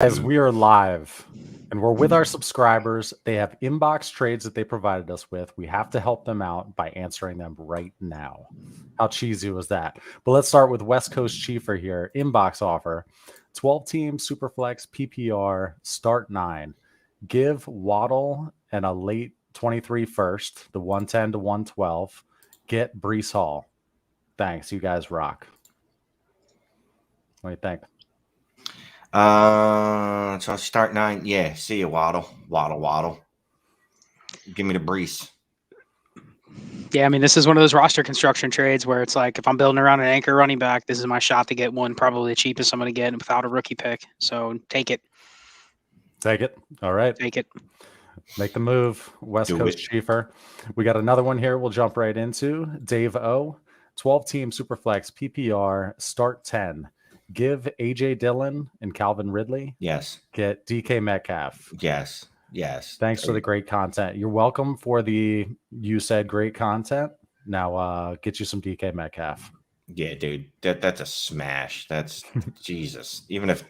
Guys, we are live and we're with our subscribers. They have inbox trades that they provided us with. We have to help them out by answering them right now. How cheesy was that? But let's start with West Coast Chiefer here. Inbox offer 12 team Superflex PPR start 9. Give Waddle and a late 23 first, the 110 to 112. Get Breece Hall. Thanks. You guys rock. What do you think? So start 9. Yeah, see you, Waddle. Give me the Breece. Yeah, I mean, this is one of those roster construction trades where it's like, if I'm building around an anchor running back, this is my shot to get one, probably the cheapest I'm going to get without a rookie pick. So take it. Take it. All right. Take it. Make the move. West Coast Chiefer. We got another one here we'll jump right into. Dave O. 12-team Superflex PPR start 10. Give AJ Dillon and Calvin Ridley. Yes. Get DK Metcalf. Yes. Thanks for the great content. You're welcome for the you said great content. Now get you some DK Metcalf. Yeah, dude. That's a smash. That's Jesus. Even if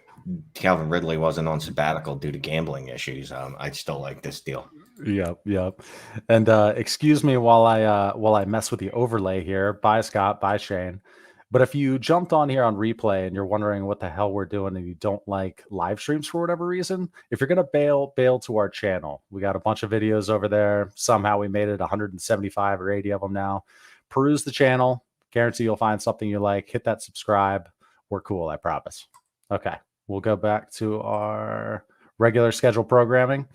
Calvin Ridley wasn't on sabbatical due to gambling issues, I'd still like this deal. Yep. And excuse me while I mess with the overlay here. Bye, Scott. Bye, Shane. But if you jumped on here on replay and you're wondering what the hell we're doing and you don't like live streams for whatever reason, if you're going to bail to our channel. We got a bunch of videos over there. Somehow we made it 175 or 80 of them now. Peruse the channel. Guarantee you'll find something you like. Hit that subscribe. We're cool, I promise. Okay, we'll go back to our regular schedule programming.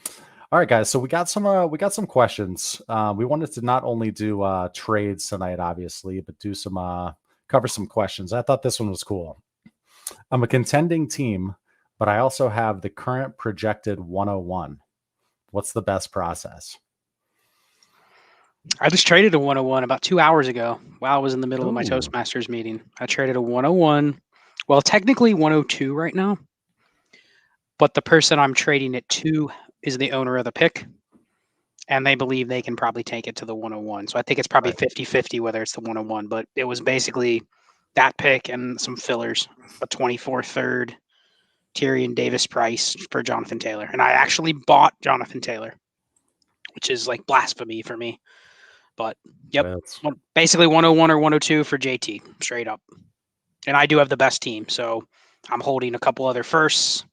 All right, guys. So we got some questions. We wanted to not only do trades tonight, obviously, but do some cover some questions. I thought this one was cool. I'm a contending team, but I also have the current projected 101. What's the best process? I just traded a 101 about 2 hours ago while I was in the middle of my Toastmasters meeting. I traded a 101. Well, technically 102 right now, but the person I'm trading it to is the owner of the pick, and they believe they can probably take it to the 101. So I think it's probably 50-50 whether it's the 101, but it was basically that pick and some fillers, a 24 third Tyrion Davis price for Jonathan Taylor. And I actually bought Jonathan Taylor, which is like blasphemy for me. But yep, basically 101 or 102 for JT, straight up. And I do have the best team, so I'm holding a couple other firsts.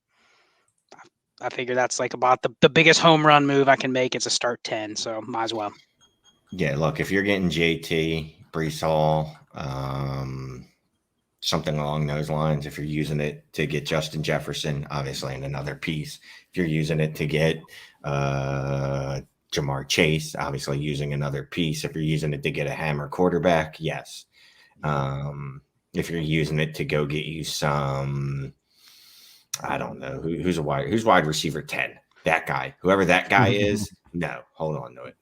I figure that's like about the biggest home run move I can make. It's a start 10, so might as well. Yeah, look, if you're getting JT, Breece Hall, something along those lines, if you're using it to get Justin Jefferson, obviously in another piece, if you're using it to get Jamar Chase, obviously using another piece, if you're using it to get a hammer quarterback, yes. If you're using it to go get you some, I don't know, who's wide receiver 10? That guy, whoever that guy is. No, hold on to it.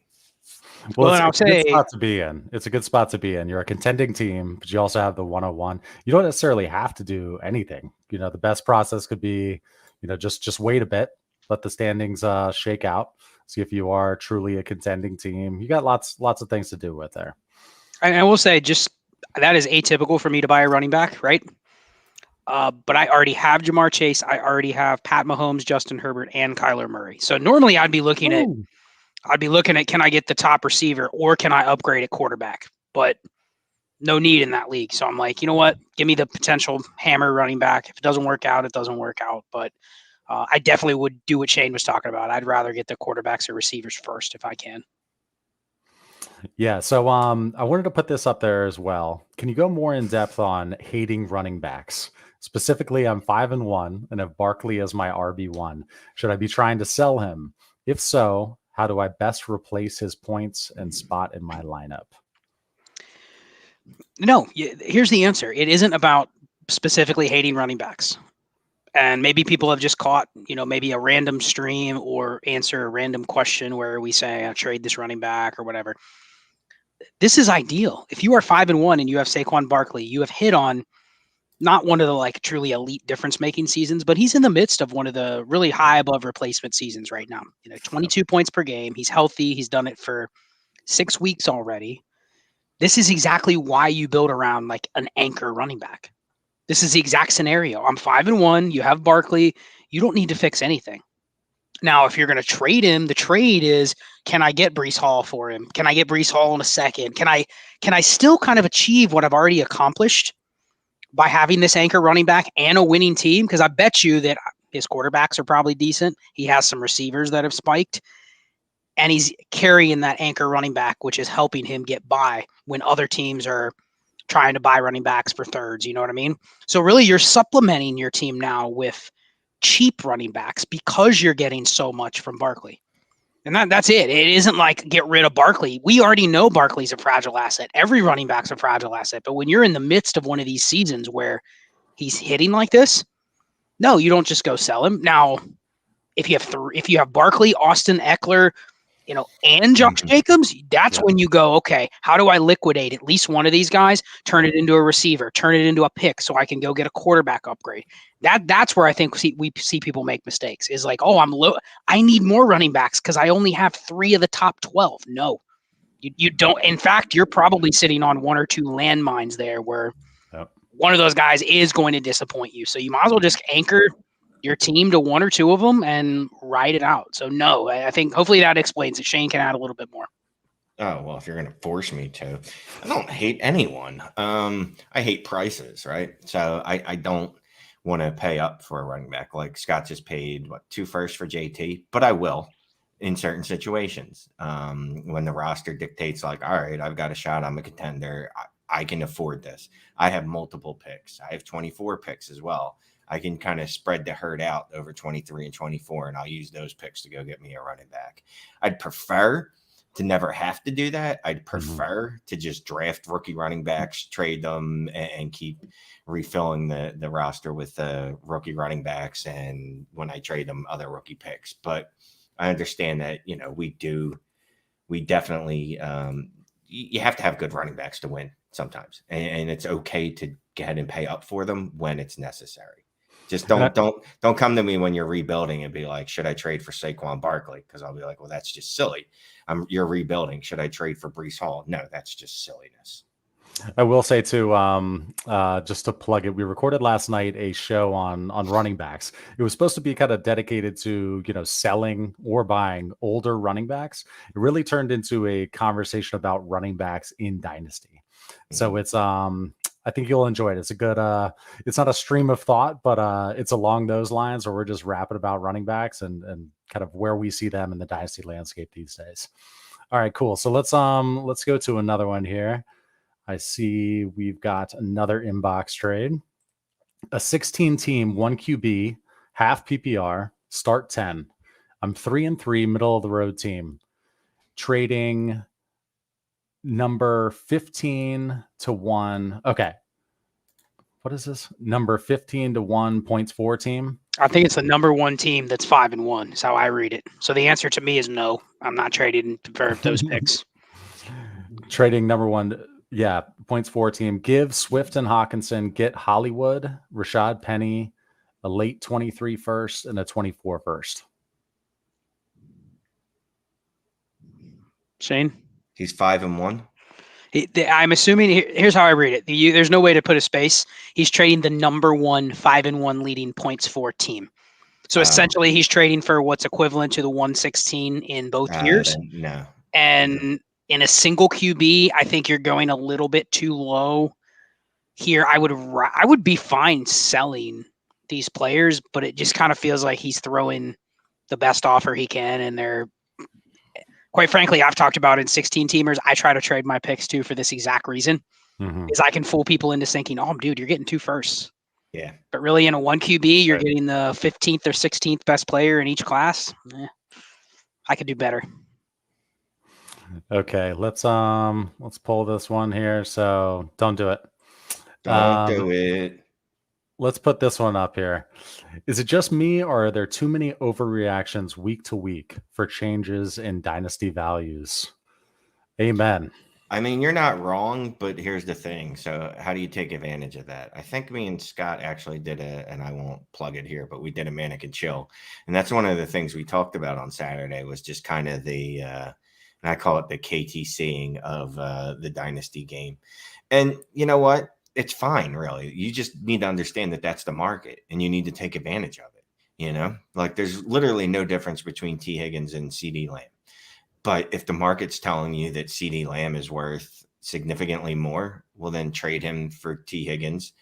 Well, it's a good spot to be in. It's a good spot to be in. You're a contending team, but you also have the 101. You don't necessarily have to do anything. You know, the best process could be, just wait a bit, let the standings shake out, see if you are truly a contending team. You got lots of things to do with there. And I will say, just that is atypical for me to buy a running back, right? But I already have Jamar Chase. I already have Pat Mahomes, Justin Herbert, and Kyler Murray. So normally I'd be looking at, can I get the top receiver or can I upgrade at quarterback? But no need in that league. So I'm like, you know what? Give me the potential hammer running back. If it doesn't work out, it doesn't work out. But I definitely would do what Shane was talking about. I'd rather get the quarterbacks or receivers first if I can. Yeah, so I wanted to put this up there as well. Can you go more in depth on hating running backs? Specifically, I'm 5-1 and have Barkley as my RB1. Should I be trying to sell him? If so, how do I best replace his points and spot in my lineup? No, here's the answer. It isn't about specifically hating running backs. And maybe people have just caught, maybe a random stream or answer a random question where we say, I trade this running back or whatever. This is ideal. If you are 5-1 and you have Saquon Barkley, you have hit on not one of the truly elite difference making seasons, but he's in the midst of one of the really high above replacement seasons right now. 22 points per game. He's healthy. He's done it for 6 weeks already. This is exactly why you build around like an anchor running back. This is the exact scenario. I'm 5-1. You have Barkley. you don't need to fix anything. Now, if you're going to trade him, the trade is, can I get Breece Hall for him? Can I get Breece Hall in a second? Can I still kind of achieve what I've already accomplished by having this anchor running back and a winning team? Because I bet you that his quarterbacks are probably decent. He has some receivers that have spiked, and he's carrying that anchor running back, which is helping him get by when other teams are trying to buy running backs for thirds. You know what I mean? So really, you're supplementing your team now with cheap running backs because you're getting so much from Barkley. And that's it. It isn't like get rid of Barkley. We already know Barkley's a fragile asset. Every running back's a fragile asset. But when you're in the midst of one of these seasons where he's hitting like this, no, you don't just go sell him. Now, if you have Barkley, Austin Eckler, and Josh Jacobs, that's when you go, okay, how do I liquidate at least one of these guys, turn it into a receiver, turn it into a pick so I can go get a quarterback upgrade. That's where I think we see people make mistakes, is like, oh, I need more running backs because I only have 3 of the top 12. No, you don't. In fact, you're probably sitting on 1 or 2 landmines there where one of those guys is going to disappoint you. So you might as well just anchor your team to 1 or 2 of them and ride it out. So no, I think hopefully that explains it. Shane can add a little bit more. Oh, well, if you're going to force me to, I don't hate anyone. I hate prices, right? So I don't want to pay up for a running back. Like Scott just paid 2 firsts for JT, but I will in certain situations. When the roster dictates like, all right, I've got a shot, I'm a contender, I can afford this. I have multiple picks. I have 24 picks as well. I can kind of spread the herd out over 23 and 24, and I'll use those picks to go get me a running back. I'd prefer to never have to do that. I'd prefer to just draft rookie running backs, trade them, and keep refilling the roster with rookie running backs, and when I trade them, other rookie picks. But I understand that, we definitely you have to have good running backs to win sometimes, and it's okay to go ahead and pay up for them when it's necessary. Just don't come to me when you're rebuilding and be like, should I trade for Saquon Barkley? Because I'll be like, well, that's just silly. You're rebuilding. Should I trade for Breece Hall? No, that's just silliness. I will say too, just to plug it, we recorded last night a show on running backs. It was supposed to be kind of dedicated to, selling or buying older running backs. It really turned into a conversation about running backs in Dynasty. So it's I think you'll enjoy it. It's a good it's not a stream of thought, but it's along those lines where we're just rapping about running backs and kind of where we see them in the Dynasty landscape these days. All right, cool. So let's go to another one here. I see we've got another inbox trade. A 16 team, 1 QB, half PPR, start 10. I'm 3-3, middle of the road team. Trading number 15 to 1. Okay. What is this? Number 15 to 1 points 4 team. I think it's the number 1 team that's 5-1 is how I read it. So the answer to me is no. I'm not trading for those picks. Trading number 1. Yeah. Points 4 team. Give Swift and Hawkinson, get Hollywood, Rashad Penny, a late 23 first and a 24 first. Shane? He's 5-1. I'm assuming here's how I read it. There's no way to put a space. He's trading the number 1 5-1 leading points 4 team. So essentially, he's trading for what's equivalent to the 116 in both years. No. And in a single QB, I think you're going a little bit too low here. I would be fine selling these players, but it just kind of feels like he's throwing the best offer he can, and they're. Quite frankly, I've talked about in 16 teamers. I try to trade my picks too for this exact reason, is I can fool people into thinking, "Oh, dude, you're getting 2 firsts." Yeah, but really, in a 1 QB, you're getting the 15th or 16th best player in each class. I could do better. Okay, let's pull this one here. So don't do it. Don't do it. Let's put this one up here. Is it just me, or are there too many overreactions week to week for changes in dynasty values? Amen. I mean, you're not wrong, but here's the thing. So how do you take advantage of that? I think me and Scott actually did and I won't plug it here, but we did a Manic and Chill. And that's one of the things we talked about on Saturday was just kind of the, and I call it the KTCing of the dynasty game. And you know what? It's fine, really. You just need to understand that that's the market and you need to take advantage of it. You know, like there's literally no difference between T. Higgins and CD Lamb. But if the market's telling you that CD Lamb is worth significantly more, well, then trade him for T. Higgins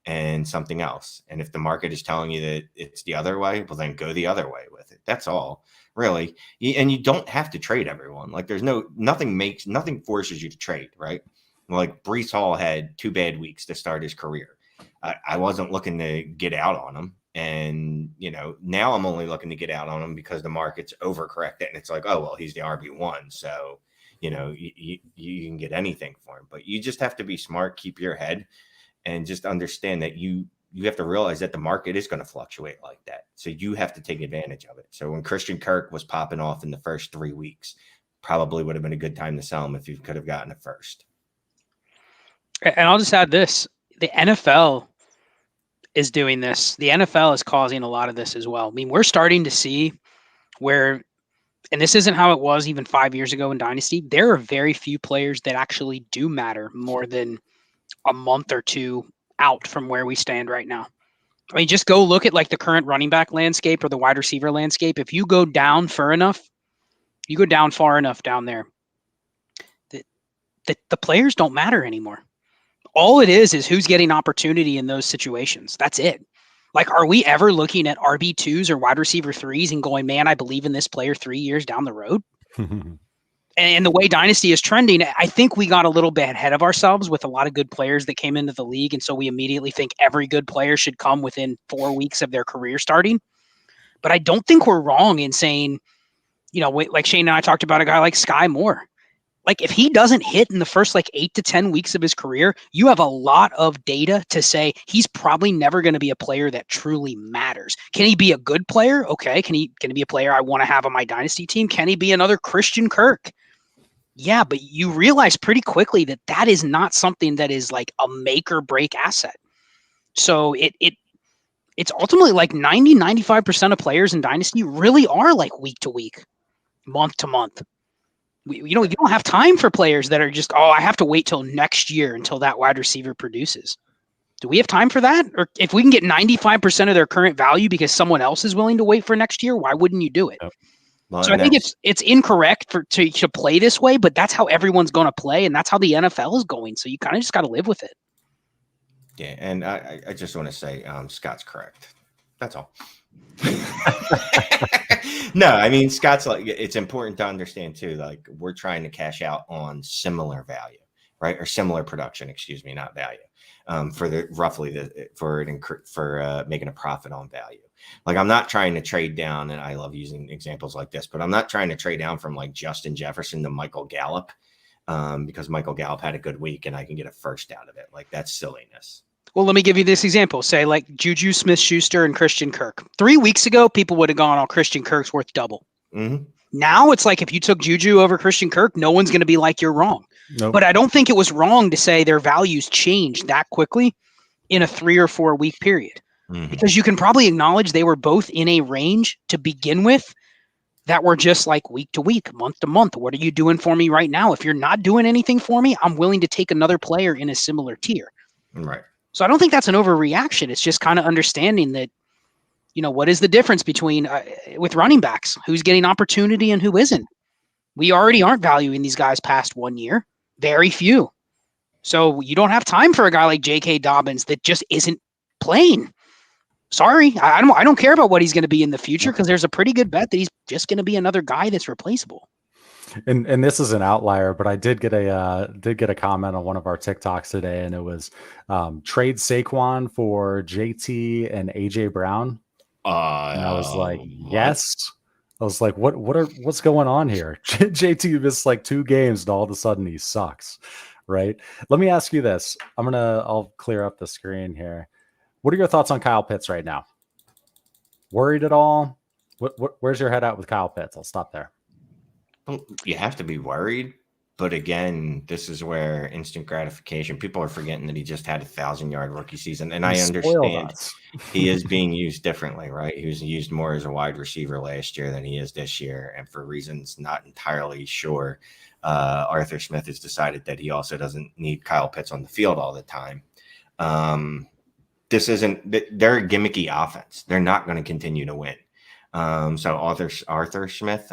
and something else. And if the market is telling you that it's the other way, well, then go the other way with it. That's all, really. And you don't have to trade everyone. Like there's nothing forces you to trade, right? Like Breece Hall had 2 bad weeks to start his career. I wasn't looking to get out on him. And, now I'm only looking to get out on him because the market's overcorrected. And it's like, oh, well, he's the RB1. So, you can get anything for him. But you just have to be smart, keep your head, and just understand that you have to realize that the market is going to fluctuate like that. So you have to take advantage of it. So when Christian Kirk was popping off in the first 3 weeks, probably would have been a good time to sell him if you could have gotten it first. And I'll just add this. The NFL is doing this. The NFL is causing a lot of this as well. I mean, we're starting to see where, and this isn't how it was even 5 years ago in Dynasty, there are very few players that actually do matter more than a month or two out from where we stand right now. I mean, just go look at like the current running back landscape or the wide receiver landscape. If you go down far enough down there, the players don't matter anymore. All it is who's getting opportunity in those situations. That's it. Like, are we ever looking at RB2s or wide receiver 3s and going, man, I believe in this player 3 years down the road? And the way Dynasty is trending, I think we got a little bit ahead of ourselves with a lot of good players that came into the league. And so we immediately think every good player should come within 4 weeks of their career starting. But I don't think we're wrong in saying, like Shane and I talked about a guy like Sky Moore. Like if he doesn't hit in the first 8 to 10 weeks of his career, you have a lot of data to say he's probably never going to be a player that truly matters. Can he be a good player? Okay. Can he be a player I want to have on my Dynasty team? Can he be another Christian Kirk? Yeah, but you realize pretty quickly that is not something that is like a make or break asset. So it's ultimately like 95% of players in Dynasty really are like week to week, month to month. You don't have time for players that are just, I have to wait till next year until that wide receiver produces. Do we have time for that? Or if we can get 95% of their current value because someone else is willing to wait for next year, why wouldn't you do it? Yep. Well, so I think it's incorrect to play this way, but that's how everyone's going to play, and that's how the NFL is going. So you kind of just got to live with it. Yeah, and I just want to say Scott's correct. That's all. No, I mean, Scott's like, it's important to understand too, like we're trying to cash out on similar value, right? Or similar production, excuse me, not value, for making a profit on value. Like I'm not trying to trade down, and I love using examples like this, but I'm not trying to trade down from like Justin Jefferson to Michael Gallup because Michael Gallup had a good week and I can get a first out of it. Like that's silliness. Well, let me give you this example. Say like Juju Smith-Schuster and Christian Kirk. 3 weeks ago, people would have gone, Christian Kirk's worth double. Mm-hmm. Now it's like if you took Juju over Christian Kirk, no one's going to be like, you're wrong. Nope. But I don't think it was wrong to say their values changed that quickly in a 3 or 4 week period. Mm-hmm. Because you can probably acknowledge they were both in a range to begin with that were just like week to week, month to month. What are you doing for me right now? If you're not doing anything for me, I'm willing to take another player in a similar tier. Right. So I don't think that's an overreaction. It's just kind of understanding that, what is the difference between with running backs, who's getting opportunity and who isn't. We already aren't valuing these guys past 1 year. Very few. So you don't have time for a guy like J.K. Dobbins that just isn't playing. Sorry, I don't care about what he's going to be in the future because there's a pretty good bet that he's just going to be another guy that's replaceable. And this is an outlier, but I did get a comment on one of our TikToks today, and it was trade Saquon for JT and AJ Brown. And I was like, yes. I was like, what's going on here? JT missed like 2 games, and all of a sudden he sucks, right? Let me ask you this. I'll clear up the screen here. What are your thoughts on Kyle Pitts right now? Worried at all? Where's your head at with Kyle Pitts? I'll stop there. Well, you have to be worried, but again, this is where instant gratification. People are forgetting that he just had a 1,000-yard rookie season, and I understand he is being used differently, right? He was used more as a wide receiver last year than he is this year, and for reasons not entirely sure, Arthur Smith has decided that he also doesn't need Kyle Pitts on the field all the time. this isn't. They're a gimmicky offense. They're not going to continue to win. So Arthur Smith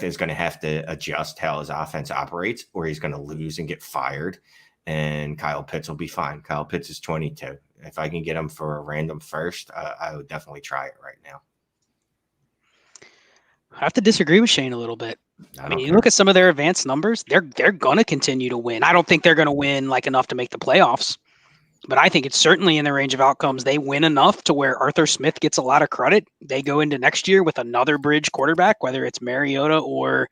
is going to have to adjust how his offense operates, or he's going to lose and get fired. And Kyle Pitts will be fine. Kyle Pitts is 22. If I can get him for a random first, I would definitely try it right now. I have to disagree with Shane a little bit. I mean, you look at some of their advanced numbers, they're going to continue to win. I don't think they're going to win like enough to make the playoffs, but I think it's certainly in the range of outcomes. They win enough to where Arthur Smith gets a lot of credit. They go into next year with another bridge quarterback, whether it's Mariota or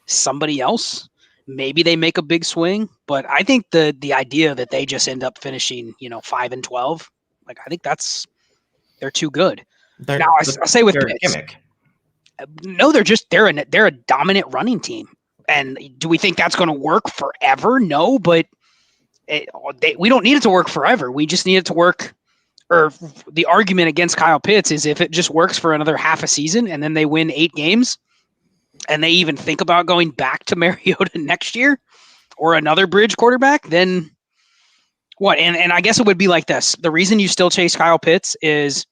somebody else. Maybe they make a big swing, but I think the idea that they just end up finishing, 5-12, like I think they're too good. Now I'll say with Pitts, no, they're a dominant running team, and do we think that's going to work forever? No, but we don't need it to work forever. We just need it to work. Or the argument against Kyle Pitts is if it just works for another half a season and then they win 8 games and they even think about going back to Mariota next year or another bridge quarterback, then what? And I guess it would be like this. The reason you still chase Kyle Pitts is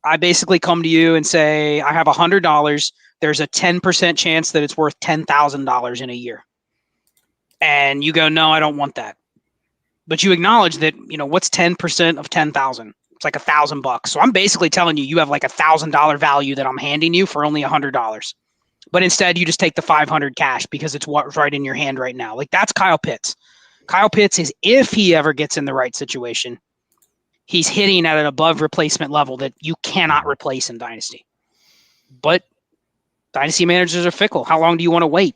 I basically come to you and say, I have $100. There's a 10% chance that it's worth $10,000 in a year. And you go, no, I don't want that. But you acknowledge that, what's 10% of 10,000? It's like $1,000. So I'm basically telling you have like $1,000 value that I'm handing you for only $100. But instead you just take the 500 cash because it's what's right in your hand right now. Like that's Kyle Pitts. Kyle Pitts is, if he ever gets in the right situation, he's hitting at an above replacement level that you cannot replace in Dynasty. But Dynasty managers are fickle. How long do you want to wait?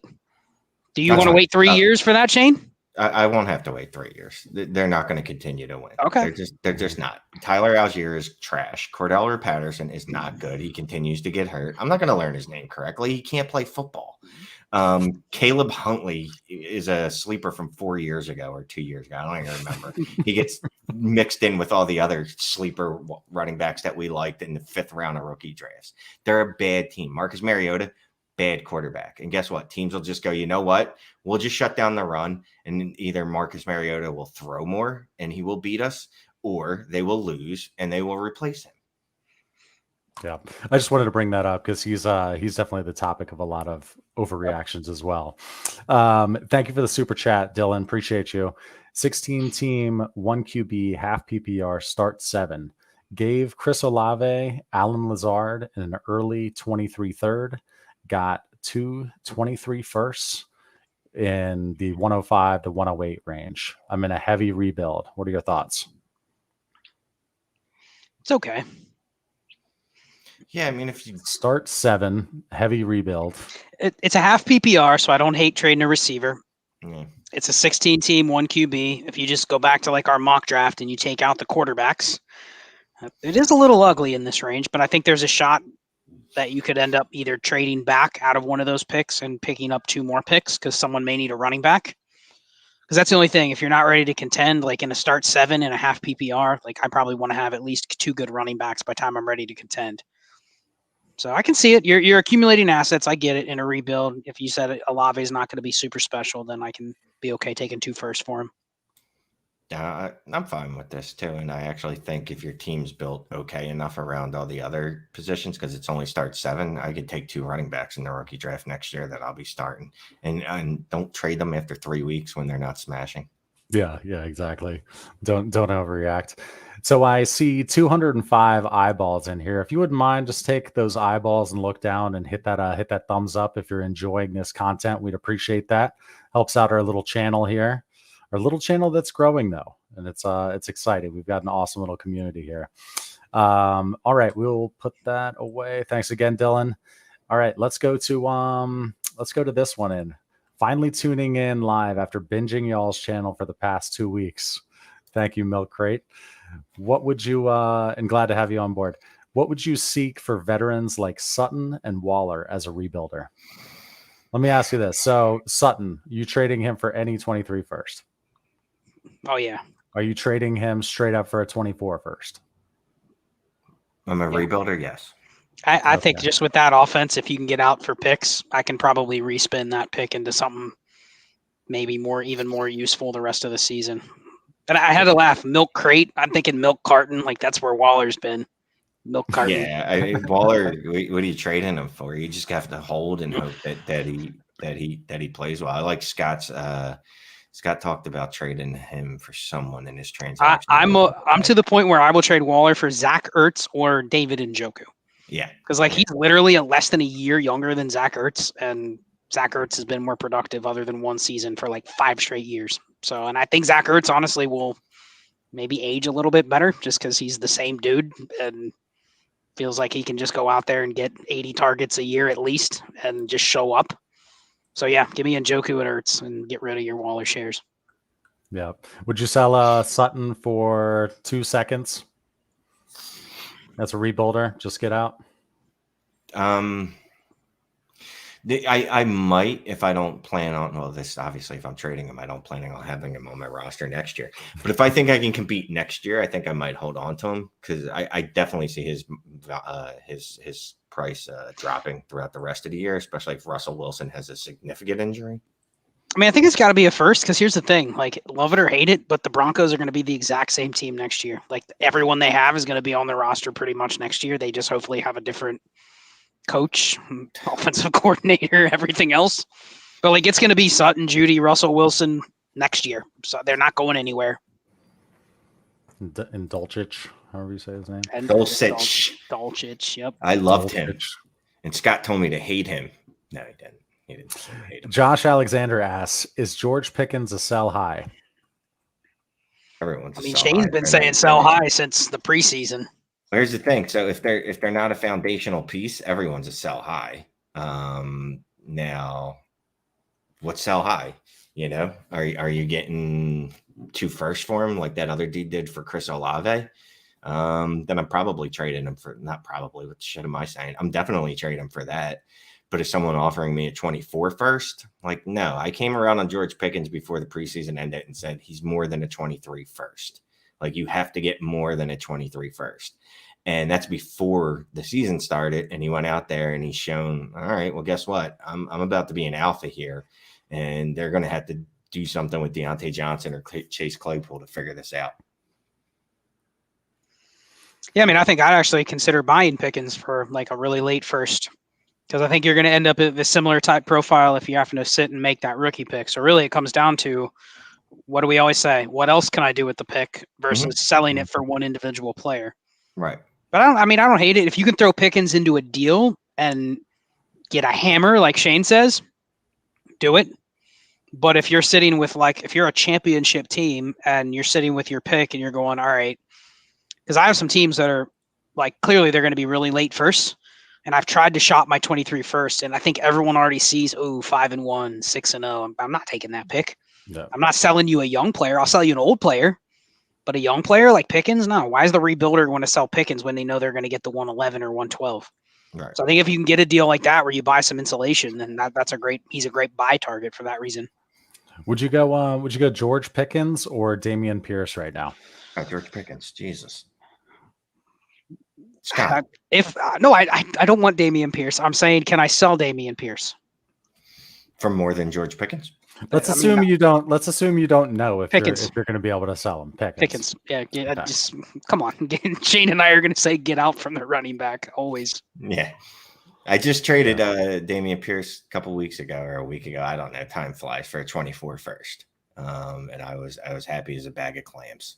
Do you want to wait 3 years for that, Shane? I won't have to wait 3 years. They're not going to continue to win. Okay. They're just not. Tyler Algier is trash. Cordell Patterson is not good. He continues to get hurt. I'm not going to learn his name correctly. He can't play football. Caleb Huntley is a sleeper from 4 years ago or 2 years ago. I don't even remember. He gets mixed in with all the other sleeper running backs that we liked in the 5th round of rookie drafts. They're a bad team. Marcus Mariota, bad quarterback. And guess what? Teams will just go, you know what? We'll just shut down the run, and either Marcus Mariota will throw more and he will beat us, or they will lose and they will replace him. Yeah, I just wanted to bring that up because he's definitely the topic of a lot of overreactions as well. Thank you for the super chat, Dylan. Appreciate you. 16 team, 1 QB, half PPR, start 7. Gave Chris Olave, Alan Lazard, and an early 23 third. Got 2 23 firsts in the 105 to 108 range. I'm in a heavy rebuild. What are your thoughts? It's okay. Yeah, I mean, if you start 7, heavy rebuild. It's a half PPR, so I don't hate trading a receiver. Mm. It's a 16 team, 1 QB. If you just go back to like our mock draft and you take out the quarterbacks, it is a little ugly in this range, but I think there's a shot that you could end up either trading back out of one of those picks and picking up 2 more picks because someone may need a running back. Because that's the only thing. If you're not ready to contend, like in a start 7 and a half PPR, like I probably want to have at least 2 good running backs by the time I'm ready to contend. So I can see it. You're accumulating assets. I get it in a rebuild. If you said Olave is not going to be super special, then I can be okay taking 2 firsts for him. I'm fine with this too, and I actually think if your team's built okay enough around all the other positions, because it's only start 7, I could take 2 running backs in the rookie draft next year that I'll be starting, and don't trade them after 3 weeks when they're not smashing. Yeah, exactly. Don't overreact. So I see 205 eyeballs in here. If you wouldn't mind, just take those eyeballs and look down and hit that thumbs up if you're enjoying this content. We'd appreciate that. Helps out our little channel here. Our little channel that's growing though, and it's exciting. We've got an awesome little community here. All right, we'll put that away. Thanks again, Dylan. All right, let's go to this one in. Finally tuning in live after binging y'all's channel for the past 2 weeks. Thank you, Milk Crate. What would you and glad to have you on board. What would you seek for veterans like Sutton and Waller as a rebuilder? Let me ask you this. So Sutton, you trading him for any 23 first? Oh, yeah. Are you trading him straight up for a 24 first? I'm a rebuilder, yes. I think just with that offense, if you can get out for picks, I can probably respin that pick into something maybe even more useful the rest of the season. And I had to laugh. Milk crate. I'm thinking milk carton. Like that's where Waller's been. Milk carton. Yeah, Waller. What are you trading him for? You just have to hold and hope that he plays well. I like Scott's. Scott talked about trading him for someone in his transaction. I'm to the point where I will trade Waller for Zach Ertz or David Njoku. Yeah, because he's literally less than a year younger than Zach Ertz, and Zach Ertz has been more productive other than one season for like 5 straight years. So, and I think Zach Ertz honestly will maybe age a little bit better just because he's the same dude and feels like he can just go out there and get 80 targets a year at least and just show up. So yeah, give me Njoku and Ertz and get rid of your Waller shares. Yeah. Would you sell Sutton for 2 seconds? That's a rebuilder. Just get out. I might if I don't plan on. Well, this obviously if I'm trading him, I don't plan on having him on my roster next year. But if I think I can compete next year, I think I might hold on to him because I definitely see his price dropping throughout the rest of the year, especially if Russell Wilson has a significant injury. I mean, I think it's got to be a first because here's the thing: like, love it or hate it, but the Broncos are going to be the exact same team next year. Like, everyone they have is going to be on their roster pretty much next year. They just hopefully have a different coach, offensive coordinator, everything else. But like, it's going to be Sutton, Judy, Russell Wilson next year. So they're not going anywhere. And Dulcich, however you say his name. And Dulcich, yep. I loved him. And Scott told me to hate him. No, he didn't. He didn't hate him. Josh Alexander asks, is George Pickens a sell high? Shane's been saying sell high since the preseason. Here's the thing. So if they're not a foundational piece, everyone's a sell high. Now, what's sell high? You know, are you getting 2 firsts for him like that other dude did for Chris Olave? Then I'm probably trading him for not probably. What shit am I saying? I'm definitely trading him for that. But if someone offering me a 24 first, like, no, I came around on George Pickens before the preseason ended and said he's more than a 23 first. Like, you have to get more than a 23 first. And that's before the season started. And he went out there and he's shown, all right, well, guess what? I'm about to be an alpha here. And they're going to have to do something with Deontay Johnson or Chase Claypool to figure this out. Yeah, I mean, I think I'd actually consider buying Pickens for like a really late first. Because I think you're going to end up with a similar type profile if you're having to sit and make that rookie pick. So really it comes down to, what do we always say? What else can I do with the pick versus selling it for one individual player? Right. But I don't hate it. If you can throw Pickens into a deal and get a hammer, like Shane says, do it. But if you're sitting with if you're a championship team and you're sitting with your pick and you're going, all right, because I have some teams that are clearly they're going to be really late first. And I've tried to shop my 23 first, and I think everyone already sees, 5-1, 6-0. I'm not taking that pick. No. I'm not selling you a young player. I'll sell you an old player, but a young player like Pickens, no. Why is the rebuilder going to sell Pickens when they know they're going to get the 111 or 112? Right. So I think if you can get a deal like that where you buy some insulation, then he's a great buy target for that reason. Would you go George Pickens or Dameon Pierce right now? George Pickens, Jesus. I don't want Dameon Pierce. I'm saying, can I sell Dameon Pierce for more than George Pickens? Let's assume you don't know if you're going to be able to sell him. Pickens. Yeah. Okay. Just come on. Shane and I are going to say get out from the running back always. Yeah. I just traded Dameon Pierce a couple weeks ago or a week ago. I don't know. Time flies, for a 24 first. And I was happy as a bag of clams.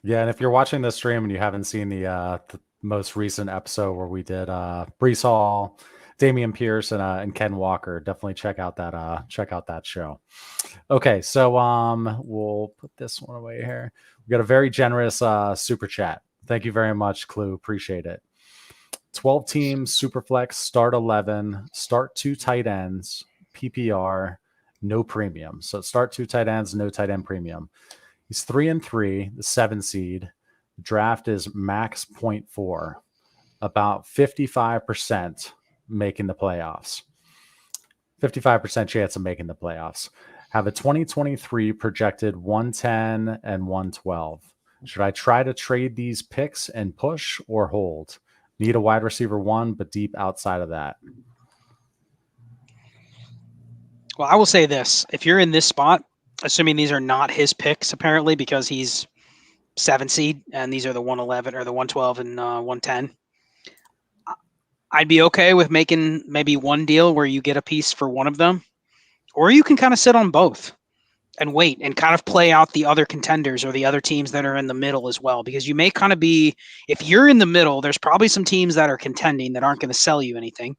Yeah. And if you're watching this stream and you haven't seen the most recent episode where we did Breece Hall, Dameon Pierce, and Ken Walker, definitely check out that show. Okay, so we'll put this one away here. We got a very generous super chat. Thank you very much, Clue. Appreciate it. 12 teams, Superflex, start 11, start 2 tight ends, PPR, no premium. So start 2 tight ends, no tight end premium. He's 3-3, the 7 seed. Draft is max 0.4, about 55% making the playoffs. 55% chance of making the playoffs. Have a 2023 projected 110 and 112. Should I try to trade these picks and push or hold? Need a wide receiver 1, but deep outside of that. Well, I will say this. If you're in this spot, assuming these are not his picks, apparently, because he's 7 seed, and these are the 111 or the 112 and 110. I'd be okay with making maybe one deal where you get a piece for one of them, or you can kind of sit on both and wait and kind of play out the other contenders or the other teams that are in the middle as well, because you may kind of be, if you're in the middle, there's probably some teams that are contending that aren't going to sell you anything.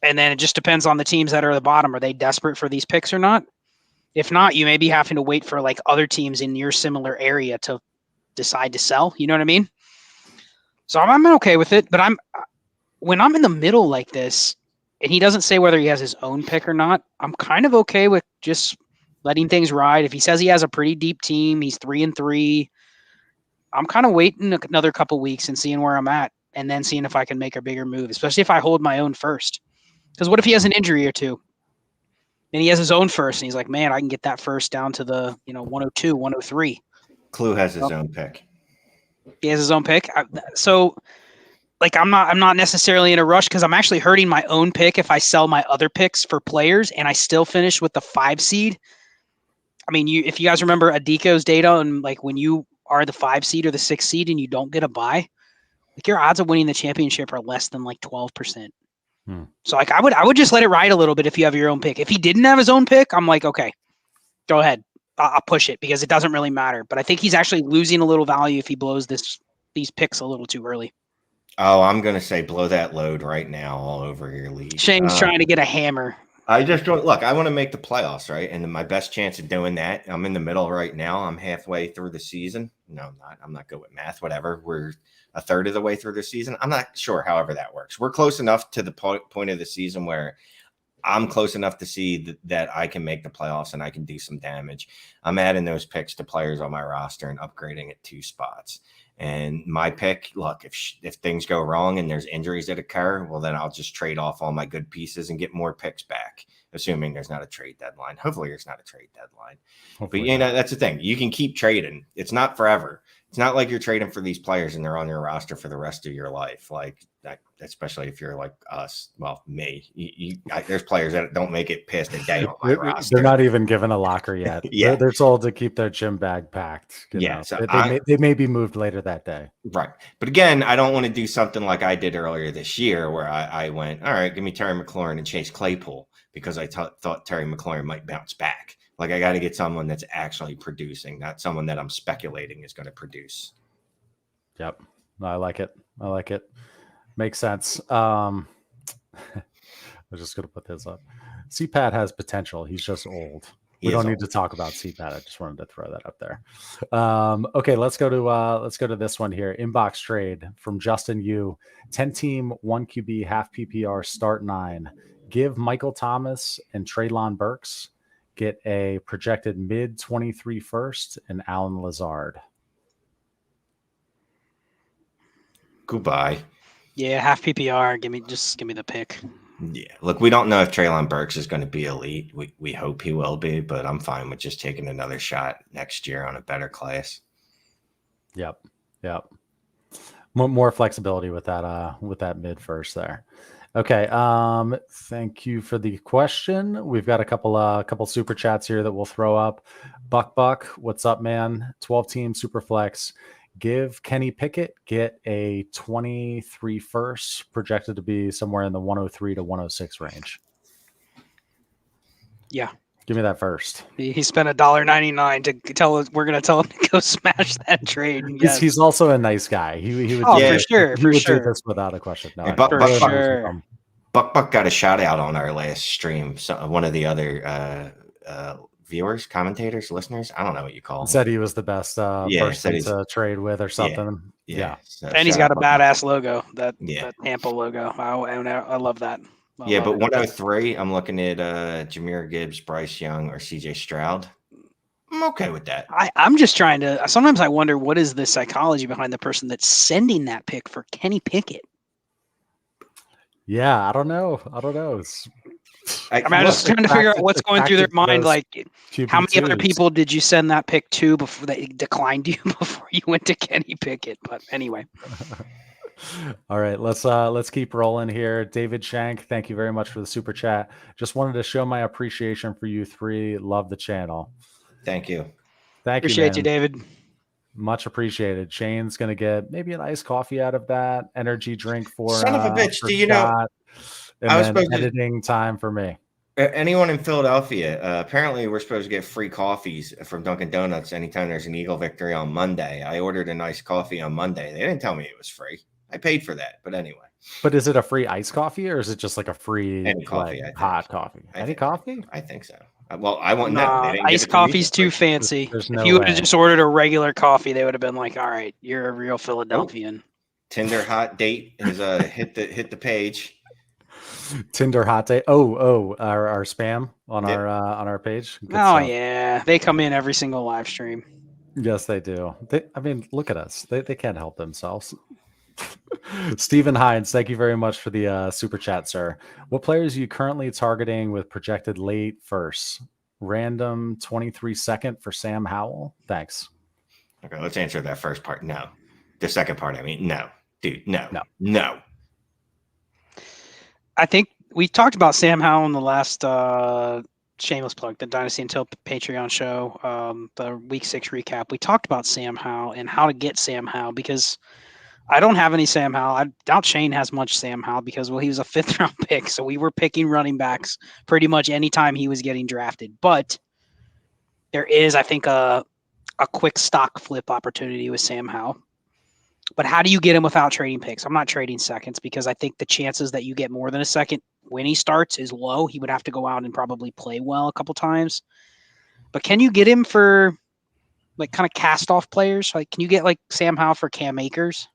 And then it just depends on the teams that are at the bottom. Are they desperate for these picks or not? If not, you may be having to wait for like other teams in your similar area to decide to sell. You know what I mean? So I'm okay with it, but when I'm in the middle like this and he doesn't say whether he has his own pick or not, I'm kind of okay with just letting things ride. If he says he has a pretty deep team, he's 3-3. I'm kind of waiting another couple weeks and seeing where I'm at, and then seeing if I can make a bigger move, especially if I hold my own first. Because what if he has an injury or two? And he has his own first, and he's like, man, I can get that first down to the 102, 103. Clue has his own pick. He has his own pick. So like I'm not necessarily in a rush, because I'm actually hurting my own pick if I sell my other picks for players and I still finish with the 5 seed. I mean, if you guys remember Adiko's data, and like when you are the 5 seed or the 6 seed and you don't get a bye, like your odds of winning the championship are less than like 12%. So like I would just let it ride a little bit if you have your own pick. If he didn't have his own pick, I'm like, okay, go ahead. I'll push it, because it doesn't really matter. But I think he's actually losing a little value if he blows these picks a little too early. Oh, I'm going to say blow that load right now all over your league. Shane's trying to get a hammer. I just don't look. I want to make the playoffs, right? And my best chance of doing that, I'm in the middle right now. I'm halfway through the season. No, I'm not. I'm not good with math. Whatever. We're a third of the way through the season. I'm not sure. However, that works. We're close enough to the point of the season where I'm close enough to see that I can make the playoffs and I can do some damage. I'm adding those picks to players on my roster and upgrading it 2 spots. And my pick, look, if things go wrong and there's injuries that occur, well, then I'll just trade off all my good pieces and get more picks back, assuming there's not a trade deadline. Hopefully there's not a trade deadline. Hopefully but, that's the thing. You can keep trading. It's not forever. It's not like you're trading for these players and they're on your roster for the rest of your life. Like that, especially if you're like us, well, me, there's players that don't make it past a day on my roster. They're not even given a locker yet. Yeah. They're told to keep their gym bag packed. So they may be moved later that day. Right. But again, I don't want to do something like I did earlier this year where I went, all right, give me Terry McLaurin and Chase Claypool, because I thought Terry McLaurin might bounce back. Like I got to get someone that's actually producing, not someone that I'm speculating is going to produce. Yep. I like it. Makes sense. I was just going to put this up. CPAT has potential. He's just old. We don't need to talk about CPAT. I just wanted to throw that up there. Okay, let's go to this one here. Inbox trade from Justin Yu. 10-team, 1 QB, half PPR, start 9. Give Michael Thomas and Treylon Burks. Get a projected mid-23 first and Alan Lazard. Goodbye. Yeah, half PPR. Give me the pick. Yeah, look, we don't know if Treylon Burks is going to be elite. We hope he will be, but I'm fine with just taking another shot next year on a better class. Yep. More flexibility with that mid first there. Okay. Thank you for the question. We've got a couple super chats here that we'll throw up. Buck, what's up, man? 12-team super flex. Give Kenny Pickett, get a 23 first, projected to be somewhere in the 103 to 106 range. Yeah. Give me that first. He spent $1.99 to tell us we're going to tell him to go smash that trade. Yes. He's also a nice guy. He would for sure. Do this without a question. No, Buck got a shout out on our last stream. So one of the other viewers, commentators, listeners, I don't know what you call him. Said he was the best person to trade with or something. Yeah. So and he's got a badass logo, that Tampa logo. I love that. But 103, I'm looking at Jahmyr Gibbs, Bryce Young, or CJ Stroud. I'm okay with that. I'm just trying to. Sometimes I wonder what is the psychology behind the person that's sending that pick for Kenny Pickett. Yeah, I don't know. I'm just trying to figure out what's going through their mind. Like, how many other people did you send that pick to before they declined you before you went to Kenny Pickett? But anyway. All right, let's keep rolling here. David Shank, thank you very much for the super chat. Just wanted to show my appreciation for you three. Love the channel. Thank you. Thank you, Appreciate you, man. David. Much appreciated. Shane's gonna get maybe an iced coffee out of that, energy drink for Son of a bitch. for Do you know? Scott, and I was then supposed to. editing time for me. Anyone in Philadelphia, apparently we're supposed to get free coffees from Dunkin' Donuts anytime there's an Eagle victory on Monday. I ordered a nice coffee on Monday. They didn't tell me it was free. I paid for that, but anyway. But is it a free iced coffee or is it just like a free Any coffee, I think. hot coffee? Any coffee? I think so. Well, I want no. Nah, They didn't give iced it to me coffee's for free. too fancy. There's If no you would way. have just ordered a regular coffee, they would have been like, "All right, you're a real Philadelphian." Tinder hot date has hit the page. Tinder hot day. Our spam on Yep. our page. Good Oh stuff. yeah, they come in every single live stream. Yes, they do. I mean, look at us. They can't help themselves. Stephen Hines, thank you very much for the super chat, sir. What players are you currently targeting with projected late first? Random 23 second for Sam Howell. Thanks. Okay, let's answer that first part. No. The second part, I mean, no. Dude, no. I think we talked about Sam Howell in the last shameless plug, the Dynasty and Chill Patreon show, the week 6 recap. We talked about Sam Howell and how to get Sam Howell because I don't have any Sam Howell. I doubt Shane has much Sam Howell because, well, he was a 5th round pick. So we were picking running backs pretty much anytime he was getting drafted. But there is, I think, a quick stock flip opportunity with Sam Howell. But how do you get him without trading picks? I'm not trading seconds because I think the chances that you get more than a second when he starts is low. He would have to go out and probably play well a couple times. But can you get him for like kind of cast off players? Like, can you get like Sam Howell for Cam Akers?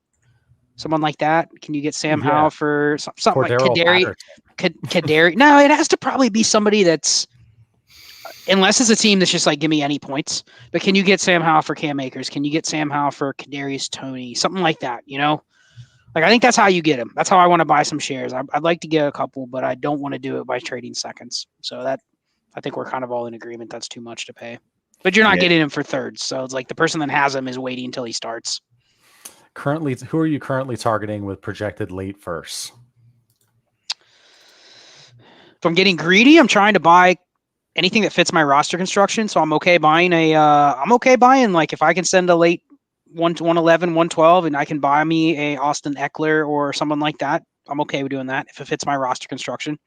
Someone like that? Can you get Sam Howell for something like Kadari? No, it has to probably be somebody that's, unless it's a team that's just like, give me any points. But can you get Sam Howell for Cam Akers? Can you get Sam Howell for Kadarius Toney? Something like that, you know? Like, I think that's how you get him. That's how I want to buy some shares. I'd like to get a couple, but I don't want to do it by trading seconds. So that, I think we're kind of all in agreement. That's too much to pay. But you're not getting him for thirds. So it's like the person that has him is waiting until he starts. Currently, who are you currently targeting with projected late first? If I'm getting greedy, I'm trying to buy anything that fits my roster construction. So I'm okay buying like if I can send a late 111, 112 and I can buy me a Austin Eckler or someone like that. I'm okay with doing that if it fits my roster construction.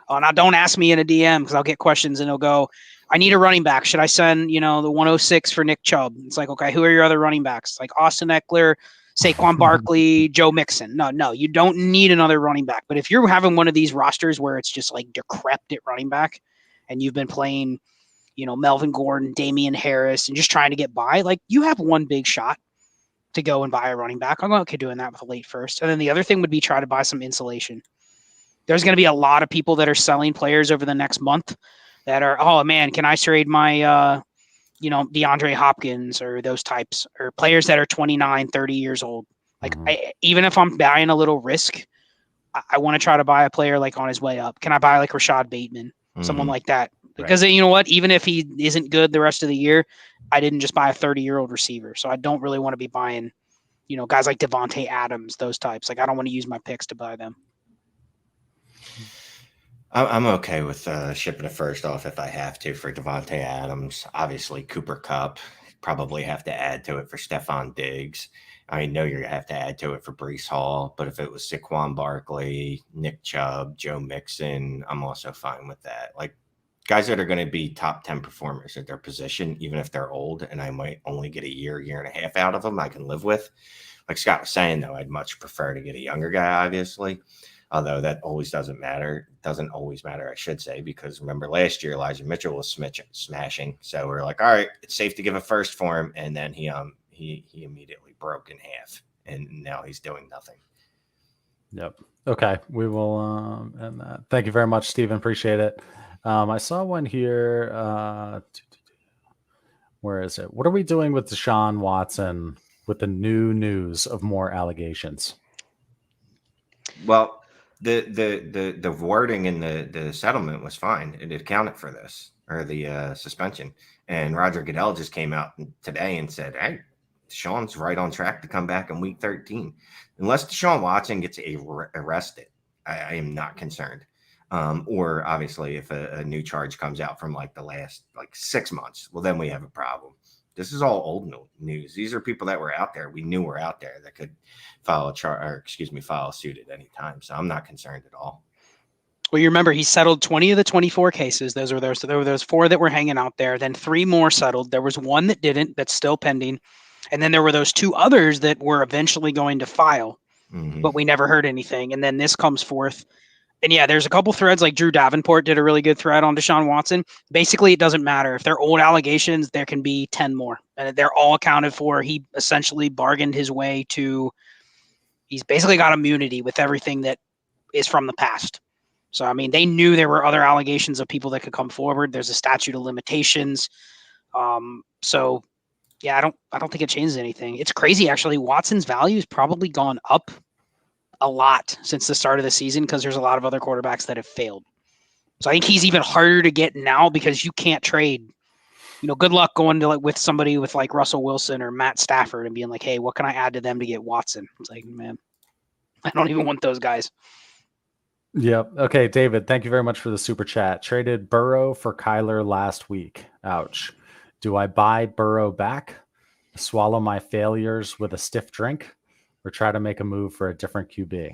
Now don't ask me in a DM because I'll get questions and it'll go, I need a running back. Should I send, the 106 for Nick Chubb? It's like, okay, who are your other running backs? Like Austin Eckler, Saquon Barkley, Joe Mixon. No, you don't need another running back. But if you're having one of these rosters where it's just like decrepit running back and you've been playing, Melvin Gordon, Damian Harris, and just trying to get by, like you have one big shot to go and buy a running back. I'm okay doing that with a late first. And then the other thing would be try to buy some insulation. There's going to be a lot of people that are selling players over the next month that are, oh man, can I trade my, DeAndre Hopkins or those types or players that are 29, 30 years old. Like even if I'm buying a little risk, I want to try to buy a player like on his way up. Can I buy like Rashad Bateman, someone like that? Because you know what, even if he isn't good the rest of the year, I didn't just buy a 30-year-old receiver. So I don't really want to be buying, guys like Devontae Adams, those types. Like I don't want to use my picks to buy them. I'm okay with shipping it first off if I have to for Devontae Adams. Obviously, Cooper Kupp. Probably have to add to it for Stephon Diggs. I know you're going to have to add to it for Breece Hall. But if it was Saquon Barkley, Nick Chubb, Joe Mixon, I'm also fine with that. Like guys that are going to be top 10 performers at their position, even if they're old, and I might only get a year and a half out of them, I can live with. Like Scott was saying, though, I'd much prefer to get a younger guy, obviously. Although that always doesn't matter. Doesn't always matter, I should say, because remember last year Elijah Mitchell was smashing. So we're like, all right, it's safe to give a first for him. And then he immediately broke in half. And now he's doing nothing. Yep. Okay. We will end that. Thank you very much, Stephen. Appreciate it. I saw one here. Where is it? What are we doing with Deshaun Watson with the new news of more allegations? Well, the wording in the settlement was fine. It accounted for this or the suspension. And Roger Goodell just came out today and said, "Hey, Deshaun's right on track to come back in week 13. Unless Deshaun Watson gets arrested, I am not concerned. Or obviously if a new charge comes out from like the last 6 months, well, then we have a problem. This is all old news. These are people that were out there. We knew were out there that could file a suit at any time. So I'm not concerned at all. Well, you remember he settled 20 of the 24 cases. There were those 4 that were hanging out there. Then 3 more settled. There was 1 that didn't, that's still pending. And then there were those 2 others that were eventually going to file, but we never heard anything. And then this comes forth. And yeah, there's a couple threads, like Drew Davenport did a really good thread on Deshaun Watson. Basically, it doesn't matter. If they're old allegations, there can be 10 more. And they're all accounted for. He essentially bargained his way to, he's basically got immunity with everything that is from the past. So, I mean, they knew there were other allegations of people that could come forward. There's a statute of limitations. So, yeah, I don't think it changes anything. It's crazy, actually. Watson's value has probably gone up a lot since the start of the season because there's a lot of other quarterbacks that have failed. So I think he's even harder to get now because you can't trade. Good luck going to with somebody with like Russell Wilson or Matt Stafford and being like, hey, what can I add to them to get Watson? It's like, man, I don't even want those guys. Yep. Okay, David, thank you very much for the super chat. Traded Burrow for Kyler last week. Ouch. Do I buy Burrow back, swallow my failures with a stiff drink, or try to make a move for a different QB?